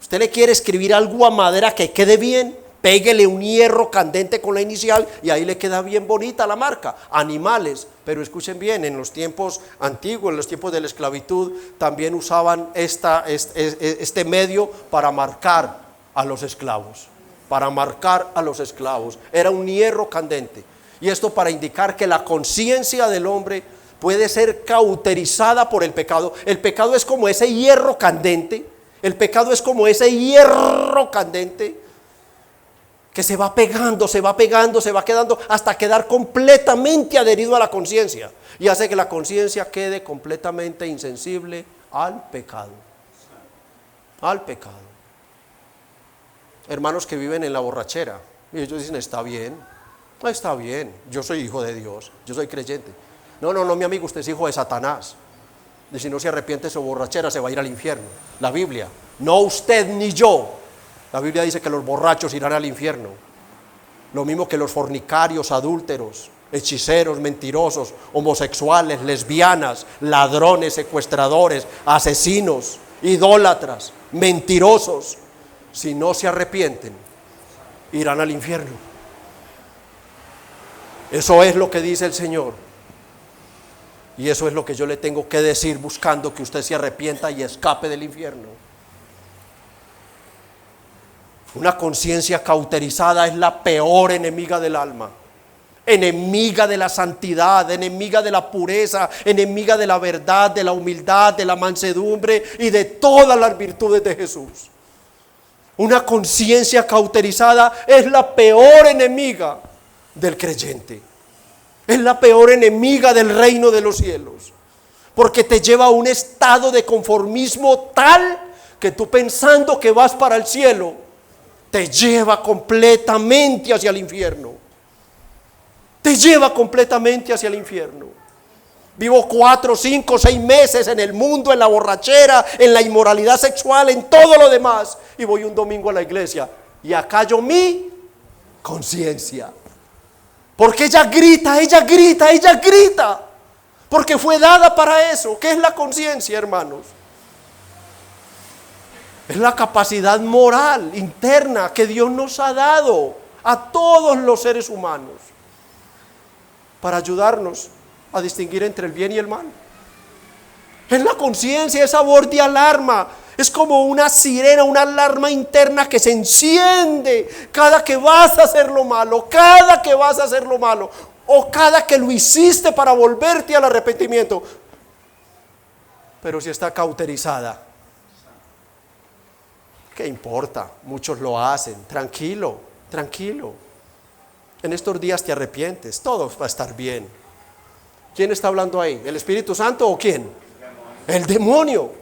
Usted le quiere escribir algo a madera que quede bien, péguele un hierro candente con la inicial y ahí le queda bien bonita la marca. Animales, pero escuchen bien, en los tiempos antiguos, en los tiempos de la esclavitud, también usaban este medio para marcar a los esclavos. Para marcar a los esclavos. Era un hierro candente. Y esto para indicar que la conciencia del hombre puede ser cauterizada por el pecado. El pecado es como ese hierro candente. El pecado es como ese hierro candente que se va pegando, se va quedando hasta quedar completamente adherido a la conciencia y hace que la conciencia quede completamente insensible al pecado. Al pecado. Hermanos que viven en la borrachera y ellos dicen: está bien, yo soy hijo de Dios, yo soy creyente. No, mi amigo, usted es hijo de Satanás. Y si no se arrepiente de su borrachera, se va a ir al infierno. La Biblia, no usted ni yo. La Biblia dice que los borrachos irán al infierno. Lo mismo que los fornicarios, adúlteros, hechiceros, mentirosos, homosexuales, lesbianas, ladrones, secuestradores, asesinos, idólatras, mentirosos. Si no se arrepienten, irán al infierno. Eso es lo que dice el Señor. Y eso es lo que yo le tengo que decir, buscando que usted se arrepienta y escape del infierno. Una conciencia cauterizada es la peor enemiga del alma, enemiga de la santidad, enemiga de la pureza, enemiga de la verdad, de la humildad, de la mansedumbre y de todas las virtudes de Jesús. Una conciencia cauterizada es la peor enemiga del creyente. Es la peor enemiga del reino de los cielos. porque te lleva a un estado de conformismo tal que tú, pensando que vas para el cielo, te lleva completamente hacia el infierno. Te lleva completamente hacia el infierno. Vivo 4, 5, 6 meses en el mundo, en la borrachera, en la inmoralidad sexual, en todo lo demás, y voy un domingo a la iglesia y acallo mi conciencia, porque ella grita, ella grita, ella grita, porque fue dada para eso. ¿Qué es la conciencia, hermanos? Es la capacidad moral interna que Dios nos ha dado a todos los seres humanos para ayudarnos a distinguir entre el bien y el mal. Es la conciencia, esa voz de alarma. Es como una sirena, una alarma interna que se enciende cada que vas a hacer lo malo, cada que vas a hacer lo malo, o cada que lo hiciste para volverte al arrepentimiento. Pero si está cauterizada, ¿qué importa? Muchos lo hacen. Tranquilo, tranquilo. En estos días te arrepientes, todo va a estar bien. ¿Quién está hablando ahí? ¿El Espíritu Santo o quién? El demonio.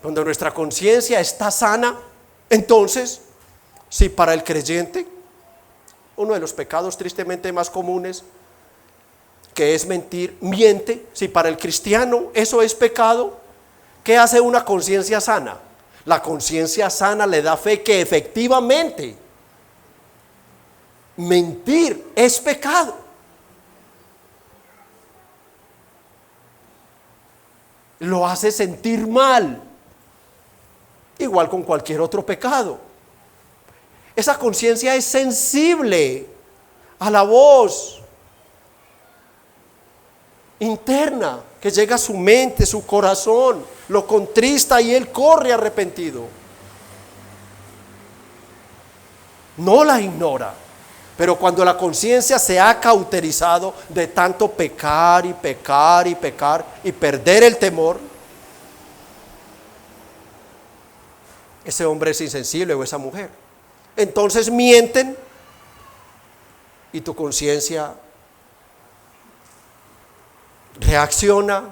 Cuando nuestra conciencia está sana, entonces, si para el creyente, uno de los pecados tristemente más comunes, que es mentir, miente, si para el cristiano eso es pecado, ¿qué hace una conciencia sana? La conciencia sana le da fe que efectivamente mentir es pecado. Lo hace sentir mal, igual con cualquier otro pecado. Esa conciencia es sensible a la voz interna que llega a su mente, su corazón, lo contrista y él corre arrepentido. No la ignora, pero cuando la conciencia se ha cauterizado de tanto pecar y pecar y pecar y perder el temor, ese hombre es insensible o esa mujer. Entonces mienten y tu conciencia reacciona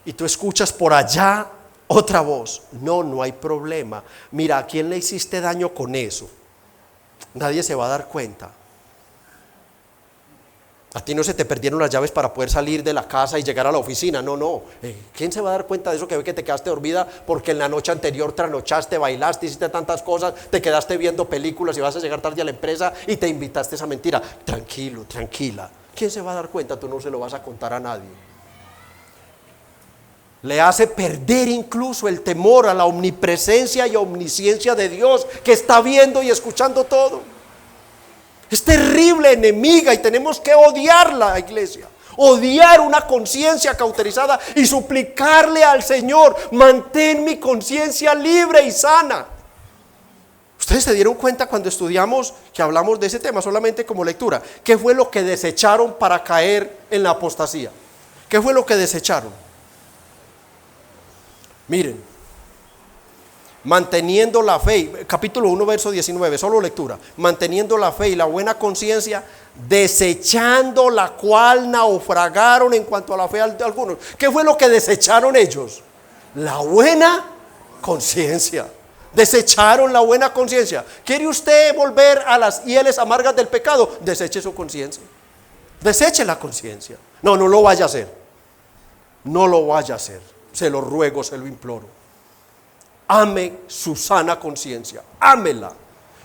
y tú escuchas por allá otra voz. No, no hay problema. Mira, ¿a quién le hiciste daño con eso? Nadie se va a dar cuenta. A ti no se te perdieron las llaves para poder salir de la casa y llegar a la oficina. No, no. ¿Quién se va a dar cuenta de eso que ve que te quedaste dormida porque en la noche anterior trasnochaste, bailaste, hiciste tantas cosas, te quedaste viendo películas y vas a llegar tarde a la empresa y te invitaste a esa mentira? Tranquilo, tranquila. ¿Quién se va a dar cuenta? Tú no se lo vas a contar a nadie. Le hace perder incluso el temor a la omnipresencia y omnisciencia de Dios, que está viendo y escuchando todo. Es terrible enemiga y tenemos que odiarla, iglesia. Odiar una conciencia cauterizada y suplicarle al Señor: mantén mi conciencia libre y sana. Ustedes se dieron cuenta cuando estudiamos que hablamos de ese tema solamente como lectura. ¿Qué fue lo que desecharon para caer en la apostasía? ¿Qué fue lo que desecharon? Miren, manteniendo la fe, capítulo 1, verso 19, solo lectura. Manteniendo la fe y la buena conciencia, desechando la cual naufragaron en cuanto a la fe de algunos. ¿Qué fue lo que desecharon ellos? La buena conciencia. Desecharon la buena conciencia. ¿Quiere usted volver a las hieles amargas del pecado? Deseche su conciencia. Deseche la conciencia. No, no lo vaya a hacer. No lo vaya a hacer. Se lo ruego, se lo imploro. Ame su sana conciencia. Ámela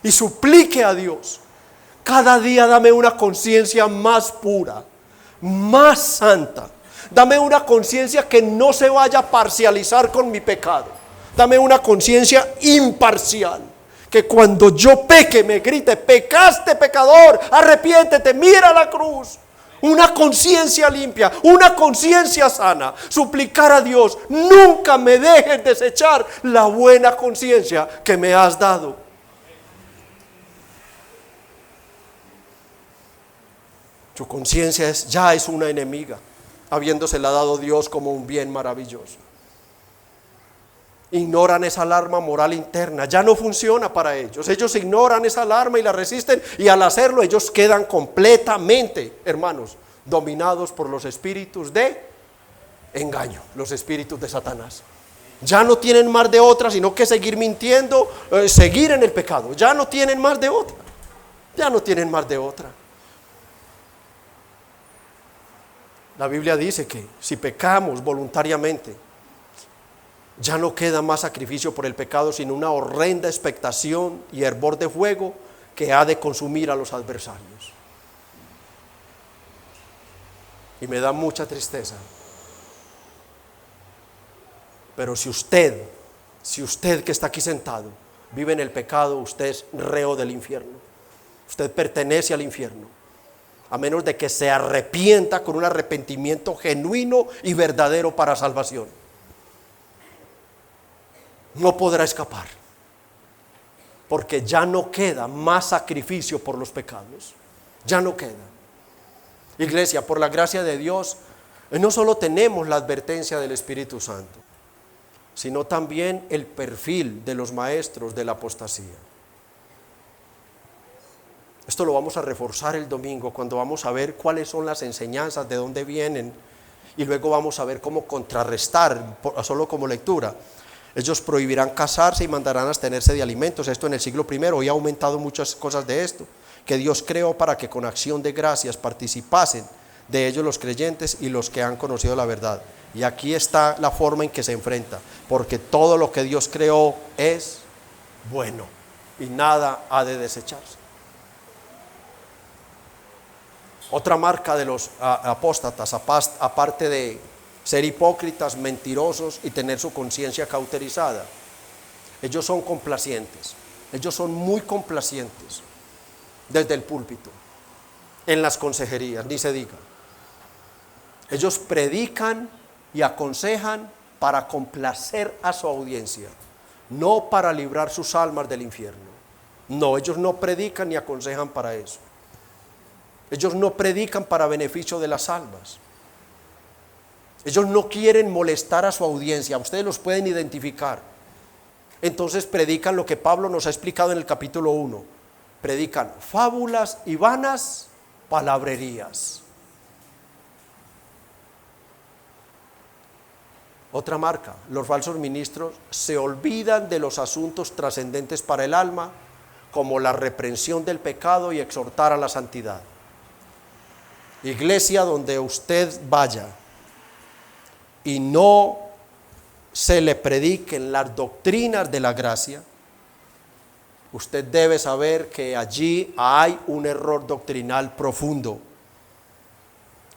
y suplique a Dios: cada día dame una conciencia más pura, más santa. Dame una conciencia que no se vaya a parcializar con mi pecado. Dame una conciencia imparcial, que cuando yo peque me grite: pecaste, pecador, arrepiéntete, mira la cruz. Una conciencia limpia, una conciencia sana. Suplicar a Dios: nunca me dejes desechar la buena conciencia que me has dado. Su conciencia ya es una enemiga, habiéndosela dado Dios como un bien maravilloso. Ignoran esa alarma moral interna, ya no funciona para ellos. Ellos ignoran esa alarma y la resisten, y al hacerlo ellos quedan completamente, hermanos, dominados por los espíritus de engaño, los espíritus de Satanás. Ya no tienen más de otra, sino que seguir mintiendo, seguir en el pecado. Ya no tienen más de otra. Ya no tienen más de otra. La Biblia dice que si pecamos voluntariamente, ya no queda más sacrificio por el pecado, sino una horrenda expectación y hervor de fuego que ha de consumir a los adversarios. Y me da mucha tristeza. Pero si usted que está aquí sentado vive en el pecado, usted es reo del infierno. Usted pertenece al infierno, a menos de que se arrepienta con un arrepentimiento genuino y verdadero para salvación. No podrá escapar, porque ya no queda más sacrificio por los pecados. Ya no queda. Iglesia, por la gracia de Dios, no solo tenemos la advertencia del Espíritu Santo, sino también el perfil de los maestros de la apostasía. Esto lo vamos a reforzar el domingo cuando vamos a ver cuáles son las enseñanzas, de dónde vienen, y luego vamos a ver cómo contrarrestar, solo como lectura. Ellos prohibirán casarse y mandarán abstenerse de alimentos. Esto en el siglo I. Hoy ha aumentado muchas cosas de esto, que Dios creó para que con acción de gracias participasen de ellos los creyentes y los que han conocido la verdad. Y aquí está la forma en que se enfrenta, porque todo lo que Dios creó es bueno y nada ha de desecharse. Otra marca de los apóstatas, aparte de ser hipócritas, mentirosos y tener su conciencia cauterizada, ellos son complacientes. Ellos son muy complacientes desde el púlpito, en las consejerías, ni se diga. Ellos predican y aconsejan para complacer a su audiencia, no para librar sus almas del infierno. No, ellos no predican ni aconsejan para eso. Ellos no predican para beneficio de las almas. Ellos no quieren molestar a su audiencia. Ustedes los pueden identificar. Entonces predican lo que Pablo nos ha explicado en el capítulo 1. Predican fábulas y vanas palabrerías. Otra marca, los falsos ministros se olvidan de los asuntos trascendentes para el alma, como la reprensión del pecado y exhortar a la santidad. Iglesia, donde usted vaya y no se le prediquen las doctrinas de la gracia, usted debe saber que allí hay un error doctrinal profundo.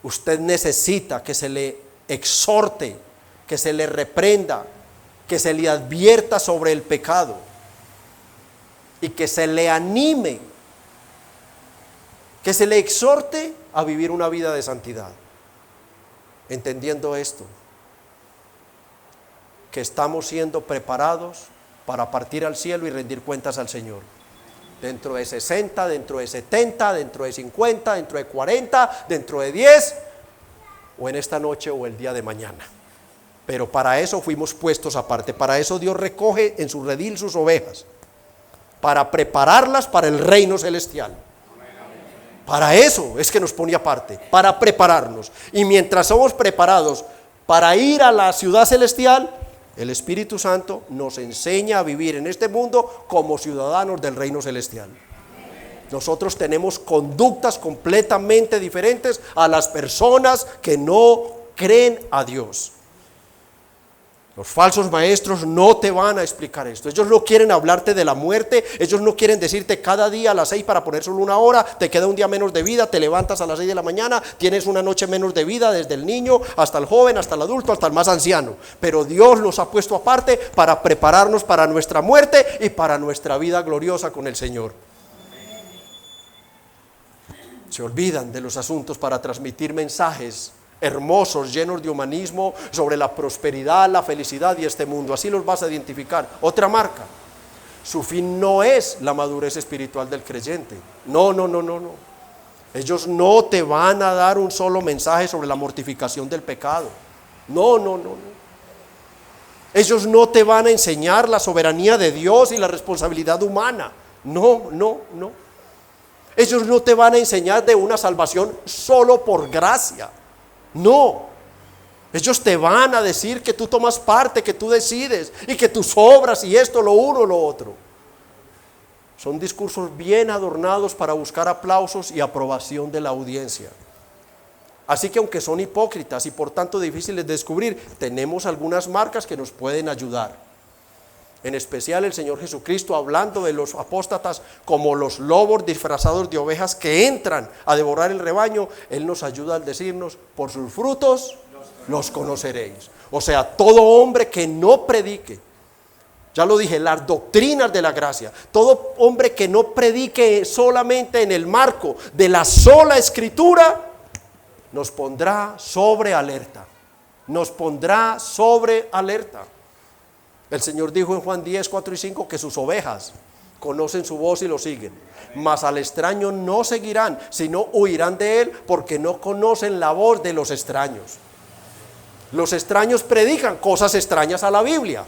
Usted necesita que se le exhorte, que se le reprenda, que se le advierta sobre el pecado y que se le anime, que se le exhorte a vivir una vida de santidad. Entendiendo esto, que estamos siendo preparados para partir al cielo y rendir cuentas al Señor. Dentro de 60, dentro de 70, dentro de 50, dentro de 40, dentro de 10, o en esta noche o el día de mañana. Pero para eso fuimos puestos aparte. Para eso Dios recoge en su redil sus ovejas, para prepararlas para el reino celestial. Para eso es que nos pone aparte, para prepararnos. Y mientras somos preparados para ir a la ciudad celestial, el Espíritu Santo nos enseña a vivir en este mundo como ciudadanos del reino celestial. Nosotros tenemos conductas completamente diferentes a las personas que no creen a Dios. Los falsos maestros no te van a explicar esto. Ellos no quieren hablarte de la muerte. Ellos no quieren decirte cada día a las 6 para poner solo una hora, te queda un día menos de vida, te levantas a las 6 de la mañana, tienes una noche menos de vida, desde el niño hasta el joven, hasta el adulto, hasta el más anciano. Pero Dios los ha puesto aparte para prepararnos para nuestra muerte y para nuestra vida gloriosa con el Señor. Se olvidan de los asuntos para transmitir mensajes hermosos, llenos de humanismo, sobre la prosperidad, la felicidad y este mundo. Así los vas a identificar. Otra marca, su fin no es la madurez espiritual del creyente. No. Ellos no te van a dar un solo mensaje sobre la mortificación del pecado. No. Ellos no te van a enseñar la soberanía de Dios y la responsabilidad humana. No. Ellos no te van a enseñar de una salvación solo por gracia. No. Ellos te van a decir que tú tomas parte, que tú decides y que tus obras y esto, lo uno, lo otro. Son discursos bien adornados para buscar aplausos y aprobación de la audiencia. Así que aunque son hipócritas y por tanto difíciles de descubrir, tenemos algunas marcas que nos pueden ayudar. En especial el Señor Jesucristo, hablando de los apóstatas como los lobos disfrazados de ovejas que entran a devorar el rebaño, Él nos ayuda al decirnos: por sus frutos los conoceréis. O sea, todo hombre que no predique, ya lo dije, las doctrinas de la gracia, todo hombre que no predique solamente en el marco de la sola escritura, nos pondrá sobre alerta. Nos pondrá sobre alerta. El Señor dijo en Juan 10, 4 y 5 que sus ovejas conocen su voz y lo siguen. Mas al extraño no seguirán, sino huirán de él, porque no conocen la voz de los extraños. Los extraños predican cosas extrañas a la Biblia.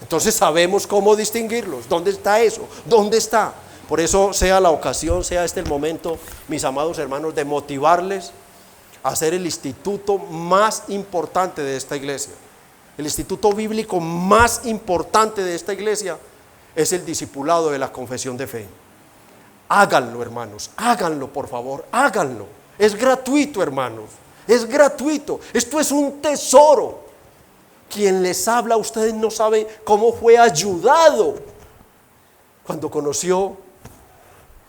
Entonces sabemos cómo distinguirlos. ¿Dónde está eso? ¿Dónde está? Por eso sea la ocasión, sea este el momento, mis amados hermanos, de motivarles a ser el instituto más importante de esta iglesia. El instituto bíblico más importante de esta iglesia es el discipulado de la confesión de fe. Háganlo, hermanos, háganlo, por favor, háganlo. Es gratuito, hermanos, es gratuito. Esto es un tesoro. Quien les habla, ustedes no saben cómo fue ayudado cuando conoció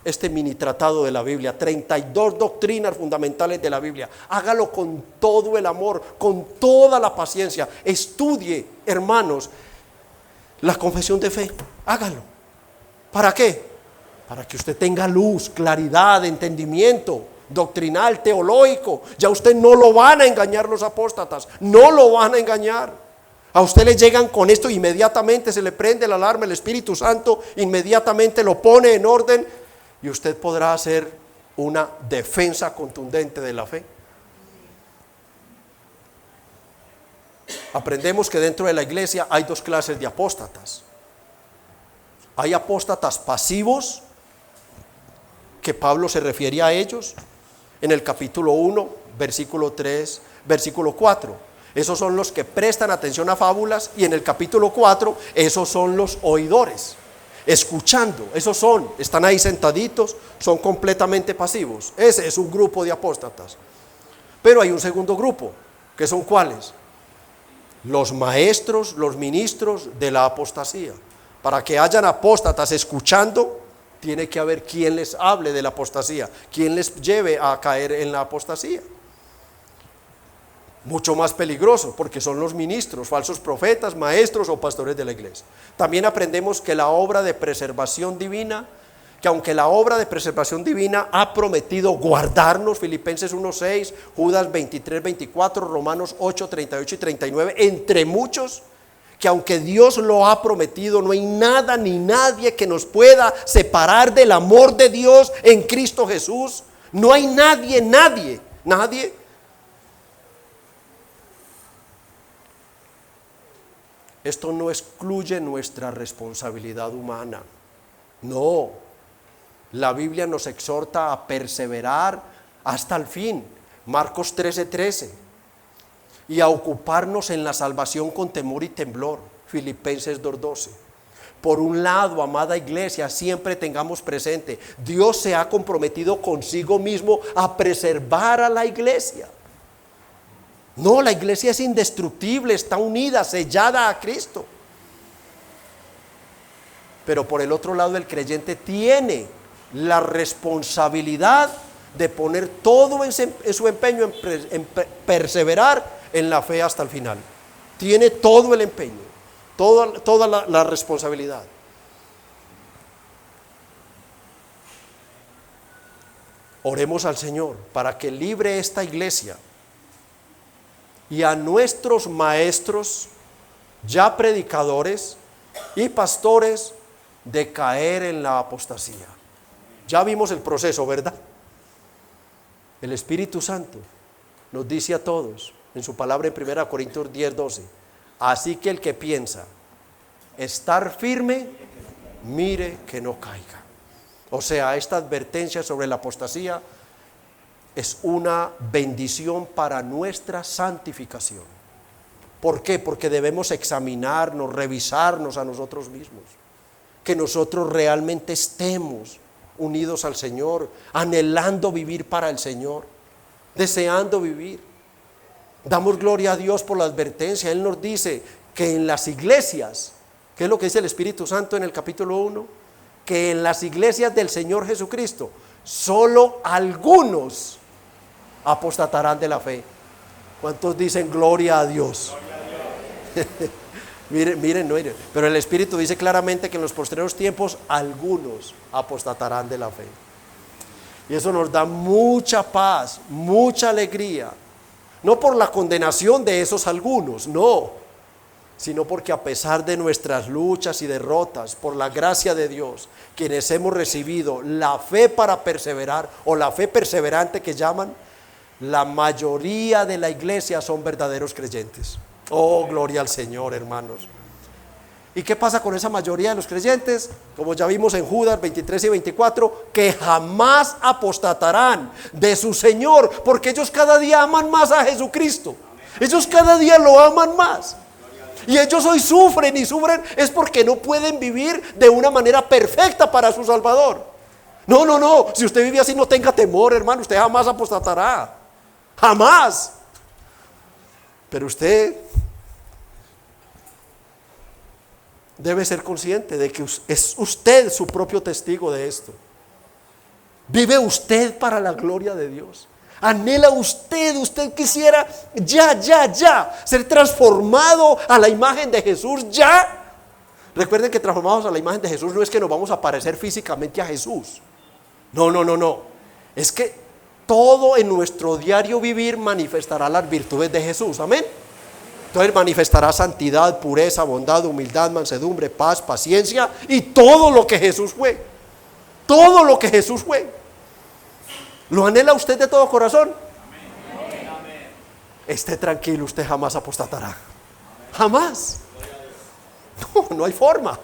este mini tratado de la Biblia, 32 doctrinas fundamentales de la Biblia. Hágalo con todo el amor, con toda la paciencia. Estudie, hermanos, la confesión de fe. Hágalo. ¿Para qué? Para que usted tenga luz, claridad, entendimiento doctrinal, teológico. Ya usted no lo van a engañar los apóstatas, no lo van a engañar. A usted le llegan con esto, inmediatamente se le prende la alarma, el Espíritu Santo inmediatamente lo pone en orden y usted podrá hacer una defensa contundente de la fe. Aprendemos que dentro de la iglesia hay dos clases de apóstatas. Hay apóstatas pasivos, que Pablo se refiere a ellos en el capítulo 1, versículo 3, versículo 4. Esos son los que prestan atención a fábulas, y en el capítulo 4, esos son los oidores, escuchando. Esos están ahí sentaditos, son completamente pasivos. Ese es un grupo de apóstatas. Pero hay un segundo grupo, que son ¿cuáles? Los maestros, los ministros de la apostasía. Para que hayan apóstatas escuchando, tiene que haber quien les hable de la apostasía, quien les lleve a caer en la apostasía. Mucho más peligroso, porque son los ministros, falsos profetas, maestros o pastores de la iglesia. También aprendemos que la obra de preservación divina, que aunque la obra de preservación divina ha prometido guardarnos, Filipenses 1:6, Judas 23:24, Romanos 8:38 y 39, entre muchos, que aunque Dios lo ha prometido, no hay nada ni nadie que nos pueda separar del amor de Dios en Cristo Jesús. No hay nadie. Esto no excluye nuestra responsabilidad humana. No. La Biblia nos exhorta a perseverar hasta el fin. Marcos 13:13. Y a ocuparnos en la salvación con temor y temblor. Filipenses 2:12. Por un lado, amada iglesia, siempre tengamos presente, Dios se ha comprometido consigo mismo a preservar a la iglesia. No, la iglesia es indestructible, está unida, sellada a Cristo. Pero por el otro lado, el creyente tiene la responsabilidad de poner todo en su empeño en perseverar en la fe hasta el final. Tiene todo el empeño, toda la responsabilidad. Oremos al Señor para que libre esta iglesia y a nuestros maestros, ya predicadores y pastores, de caer en la apostasía. Ya vimos el proceso, ¿verdad? El Espíritu Santo nos dice a todos en su palabra en 1 Corintios 10:12, así que el que piensa estar firme, mire que no caiga. O sea, esta advertencia sobre la apostasía es una bendición para nuestra santificación. ¿Por qué? Porque debemos examinarnos, revisarnos a nosotros mismos. Que nosotros realmente estemos unidos al Señor, anhelando vivir para el Señor, deseando vivir. Damos gloria a Dios por la advertencia. Él nos dice que en las iglesias, ¿qué es lo que dice el Espíritu Santo en el capítulo 1? Que en las iglesias del Señor Jesucristo, solo algunos apostatarán de la fe. ¿Cuántos dicen gloria a Dios? Miren, pero el Espíritu dice claramente que en los postreros tiempos algunos apostatarán de la fe. Y eso nos da mucha paz, mucha alegría. No por la condenación de esos algunos, no, sino porque a pesar de nuestras luchas y derrotas, por la gracia de Dios, quienes hemos recibido la fe para perseverar, o la fe perseverante que llaman, la mayoría de la iglesia son verdaderos creyentes. Oh, gloria al Señor, hermanos. ¿Y qué pasa con esa mayoría de los creyentes? Como ya vimos en Judas 23 y 24, que jamás apostatarán de su Señor, porque ellos cada día aman más a Jesucristo. Ellos cada día lo aman más. Y ellos hoy sufren y sufren es porque no pueden vivir de una manera perfecta para su Salvador. No, si usted vive así no tenga temor, hermano, usted jamás apostatará, jamás. Pero usted debe ser consciente de que es usted su propio testigo de esto. Vive usted para la gloria de Dios. Anhela usted quisiera ya ser transformado a la imagen de Jesús ya. Recuerden que transformados a la imagen de Jesús no es que nos vamos a parecer físicamente a Jesús. No. Es que todo en nuestro diario vivir manifestará las virtudes de Jesús. Amén. Entonces manifestará santidad, pureza, bondad, humildad, mansedumbre, paz, paciencia y todo lo que Jesús fue. Todo lo que Jesús fue. ¿Lo anhela usted de todo corazón? Amén. Esté tranquilo, usted jamás apostatará. Jamás. No hay forma.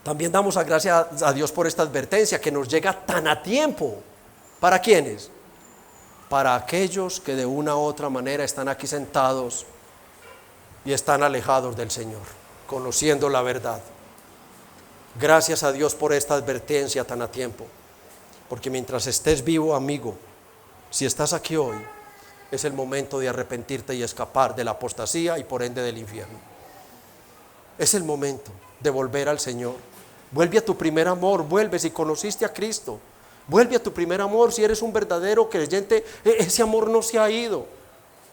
También damos gracias a Dios por esta advertencia que nos llega tan a tiempo. ¿Para quiénes? Para aquellos que de una u otra manera están aquí sentados y están alejados del Señor, conociendo la verdad. Gracias a Dios por esta advertencia tan a tiempo, porque mientras estés vivo, amigo, si estás aquí hoy, es el momento de arrepentirte y escapar de la apostasía y por ende del infierno. Es el momento de volver al Señor. Vuelve a tu primer amor, vuelve si conociste a Cristo. Vuelve a tu primer amor, si eres un verdadero creyente, ese amor no se ha ido.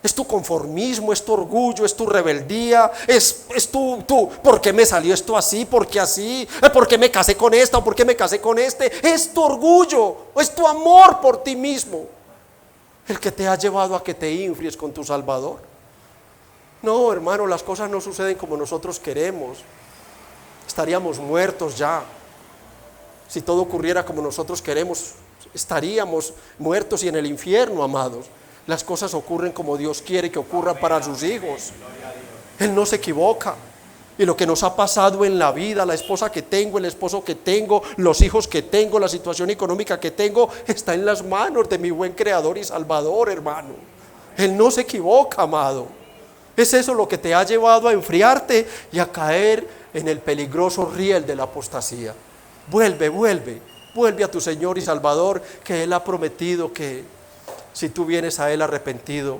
Es tu conformismo, es tu orgullo, es tu rebeldía, es tu ¿por qué me salió esto así? ¿Por qué así? ¿Por qué me casé con esta o por qué me casé con este? Es tu orgullo, es tu amor por ti mismo el que te ha llevado a que te infries con tu Salvador. No, hermano, las cosas no suceden como nosotros queremos. Estaríamos muertos ya. Si todo ocurriera como nosotros queremos, estaríamos muertos y en el infierno, amados. Las cosas ocurren como Dios quiere que ocurran para sus hijos. Él no se equivoca. Y lo que nos ha pasado en la vida, la esposa que tengo, el esposo que tengo, los hijos que tengo, la situación económica que tengo, está en las manos de mi buen Creador y Salvador, hermano. Él no se equivoca, amado. Es eso lo que te ha llevado a enfriarte y a caer en el peligroso riel de la apostasía. Vuelve a tu Señor y Salvador, que Él ha prometido que si tú vienes a Él arrepentido,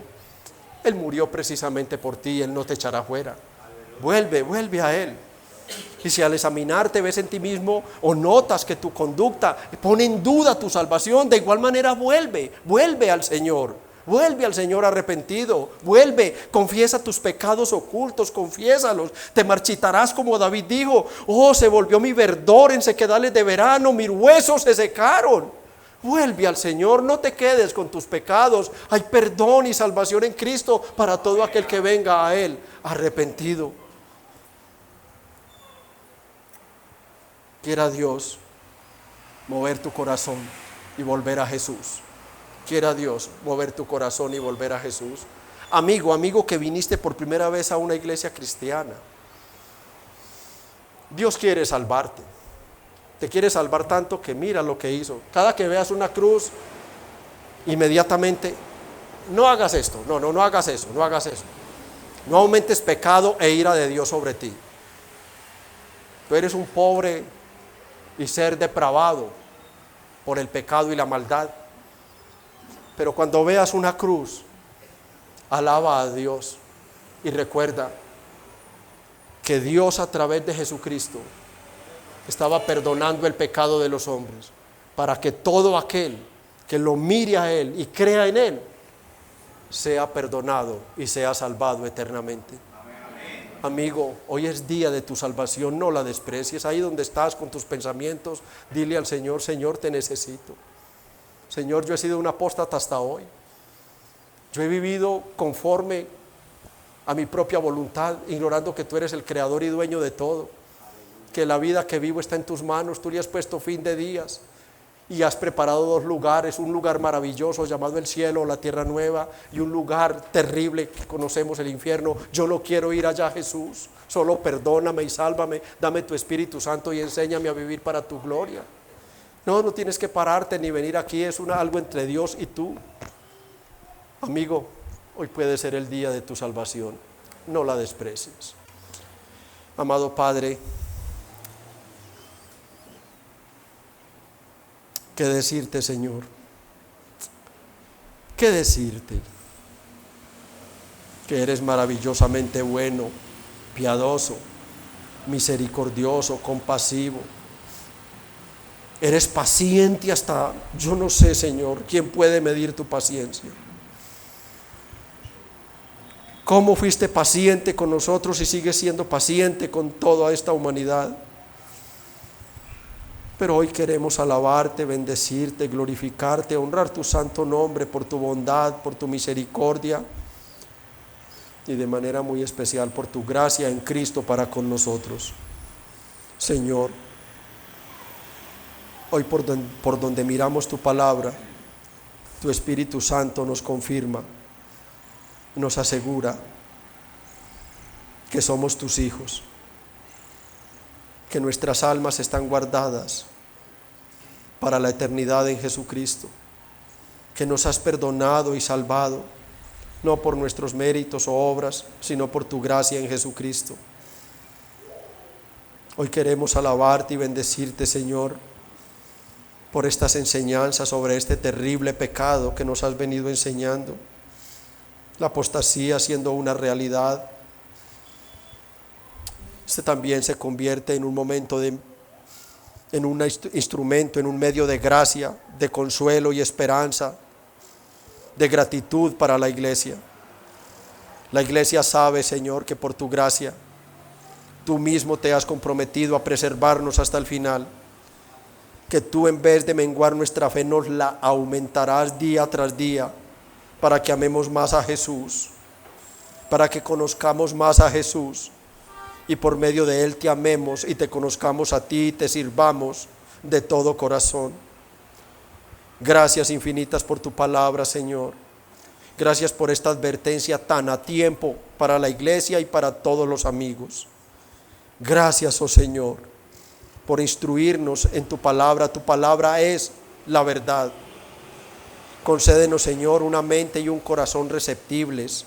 Él murió precisamente por ti y Él no te echará fuera. Vuelve a Él. Y si al examinarte ves en ti mismo o notas que tu conducta pone en duda tu salvación, de igual manera vuelve al Señor. Vuelve al Señor arrepentido, confiesa tus pecados ocultos, confiésalos. Te marchitarás como David dijo: oh, se volvió mi verdor en sequedales de verano, mis huesos se secaron. Vuelve al Señor, no te quedes con tus pecados. Hay perdón y salvación en Cristo para todo aquel que venga a Él arrepentido. Quiera Dios mover tu corazón y volver a Jesús. Quiera Dios mover tu corazón y volver a Jesús. Amigo que viniste por primera vez a una iglesia cristiana, Dios quiere salvarte. te quiere salvar tanto que mira lo que hizo. Cada que veas una cruz, inmediatamente, no hagas esto, no hagas eso, no hagas eso. No aumentes pecado e ira de Dios sobre ti. Tú eres un pobre y ser depravado por el pecado y la maldad. Pero cuando veas una cruz, alaba a Dios y recuerda que Dios a través de Jesucristo estaba perdonando el pecado de los hombres para que todo aquel que lo mire a Él y crea en Él sea perdonado y sea salvado eternamente. Amigo, hoy es día de tu salvación, no la desprecies. Ahí donde estás con tus pensamientos, dile al Señor: Señor, te necesito. Señor, yo he sido un apóstata hasta hoy. Yo he vivido conforme a mi propia voluntad, ignorando que tú eres el creador y dueño de todo, que la vida que vivo está en tus manos. Tú le has puesto fin de días y has preparado dos lugares: un lugar maravilloso llamado el cielo, la tierra nueva, y un lugar terrible que conocemos, el infierno. Yo no quiero ir allá, Jesús. Solo perdóname y sálvame, dame tu Espíritu Santo y enséñame a vivir para tu gloria. No tienes que pararte ni venir aquí, es algo entre Dios y tú. Amigo, hoy puede ser el día de tu salvación, no la desprecies. Amado Padre, ¿qué decirte, Señor? ¿Qué decirte? Que eres maravillosamente bueno, piadoso, misericordioso, compasivo. Eres paciente hasta, yo no sé, Señor, ¿quién puede medir tu paciencia? ¿Cómo fuiste paciente con nosotros y sigues siendo paciente con toda esta humanidad? Pero hoy queremos alabarte, bendecirte, glorificarte, honrar tu santo nombre por tu bondad, por tu misericordia y de manera muy especial por tu gracia en Cristo para con nosotros. Señor, hoy por donde miramos tu palabra, tu Espíritu Santo nos confirma, nos asegura que somos tus hijos, que nuestras almas están guardadas para la eternidad en Jesucristo, que nos has perdonado y salvado, no por nuestros méritos o obras, sino por tu gracia en Jesucristo. Hoy queremos alabarte y bendecirte, Señor, por estas enseñanzas sobre este terrible pecado que nos has venido enseñando, la apostasía siendo una realidad. Este también se convierte en un momento en un instrumento, en un medio de gracia, de consuelo y esperanza, de gratitud para la iglesia. La iglesia sabe, Señor, que por tu gracia tú mismo te has comprometido a preservarnos hasta el final, que tú, en vez de menguar nuestra fe, nos la aumentarás día tras día, para que amemos más a Jesús, para que conozcamos más a Jesús y por medio de Él te amemos y te conozcamos a ti y te sirvamos de todo corazón. Gracias infinitas por tu palabra, Señor. Gracias por esta advertencia tan a tiempo para la iglesia y para todos los amigos. Gracias, oh Señor, por instruirnos en tu palabra. Tu palabra es la verdad. Concédenos, Señor, una mente y un corazón receptibles,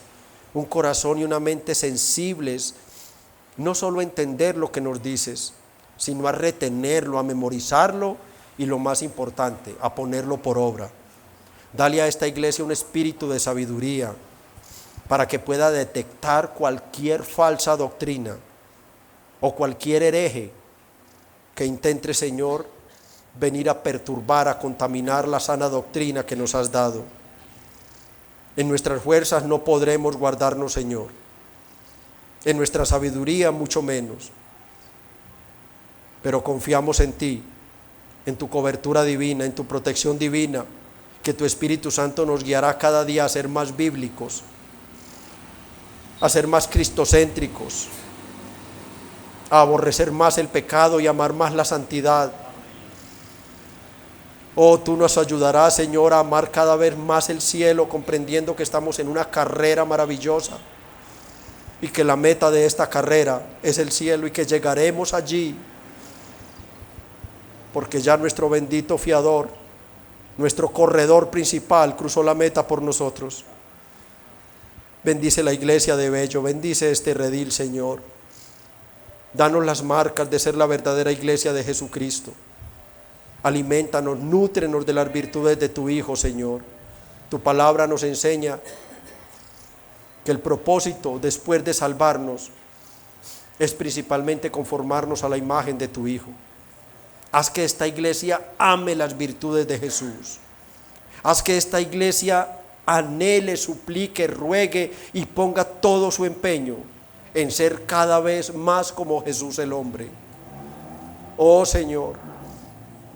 un corazón y una mente sensibles, no solo a entender lo que nos dices, sino a retenerlo, a memorizarlo y, lo más importante, a ponerlo por obra. Dale a esta iglesia un espíritu de sabiduría para que pueda detectar cualquier falsa doctrina o cualquier hereje que intente, Señor, venir a perturbar, a contaminar la sana doctrina que nos has dado. En nuestras fuerzas no podremos guardarnos, Señor. En nuestra sabiduría mucho menos. Pero confiamos en ti, en tu cobertura divina, en tu protección divina, que tu Espíritu Santo nos guiará cada día a ser más bíblicos, a ser más cristocéntricos, a aborrecer más el pecado y amar más la santidad. Oh, tú nos ayudarás, Señor, a amar cada vez más el cielo, comprendiendo que estamos en una carrera maravillosa y que la meta de esta carrera es el cielo y que llegaremos allí porque ya nuestro bendito fiador, nuestro corredor principal, cruzó la meta por nosotros. Bendice la iglesia de Bello, bendice este redil, Señor. Danos las marcas de ser la verdadera iglesia de Jesucristo. Aliméntanos, nútrenos de las virtudes de tu Hijo, Señor. Tu palabra nos enseña que el propósito después de salvarnos es principalmente conformarnos a la imagen de tu Hijo. Haz que esta iglesia ame las virtudes de Jesús. Haz que esta iglesia anhele, suplique, ruegue y ponga todo su empeño en ser cada vez más como Jesús el hombre. Oh Señor,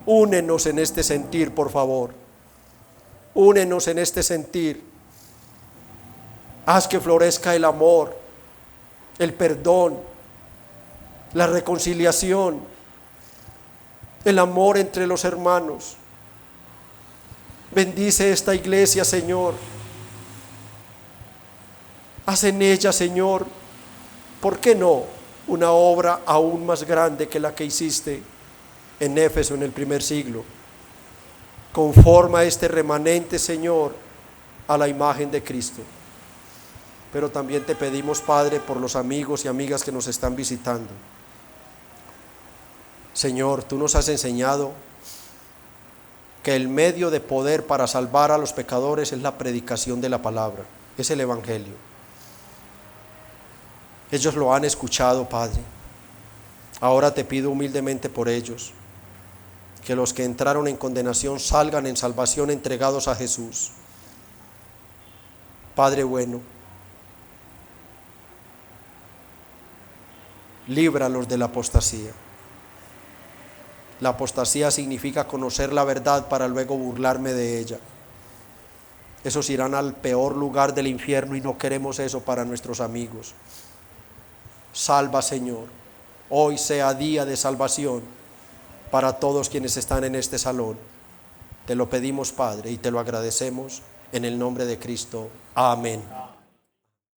únenos en este sentir, por favor. Únenos en este sentir. Haz que florezca el amor, el perdón, la reconciliación, el amor entre los hermanos. Bendice esta iglesia, Señor. Haz en ella, Señor, ¿por qué no una obra aún más grande que la que hiciste en Éfeso en el primer siglo? Conforma este remanente, Señor, a la imagen de Cristo. Pero también te pedimos, Padre, por los amigos y amigas que nos están visitando. Señor, tú nos has enseñado que el medio de poder para salvar a los pecadores es la predicación de la palabra, es el Evangelio. Ellos lo han escuchado, Padre. Ahora te pido humildemente por ellos, que los que entraron en condenación salgan en salvación entregados a Jesús. Padre bueno, líbralos de la apostasía. La apostasía significa conocer la verdad para luego burlarme de ella. Esos irán al peor lugar del infierno y no queremos eso para nuestros amigos. Salva, Señor. Hoy sea día de salvación para todos quienes están en este salón. Te lo pedimos, Padre, y te lo agradecemos en el nombre de Cristo. Amén.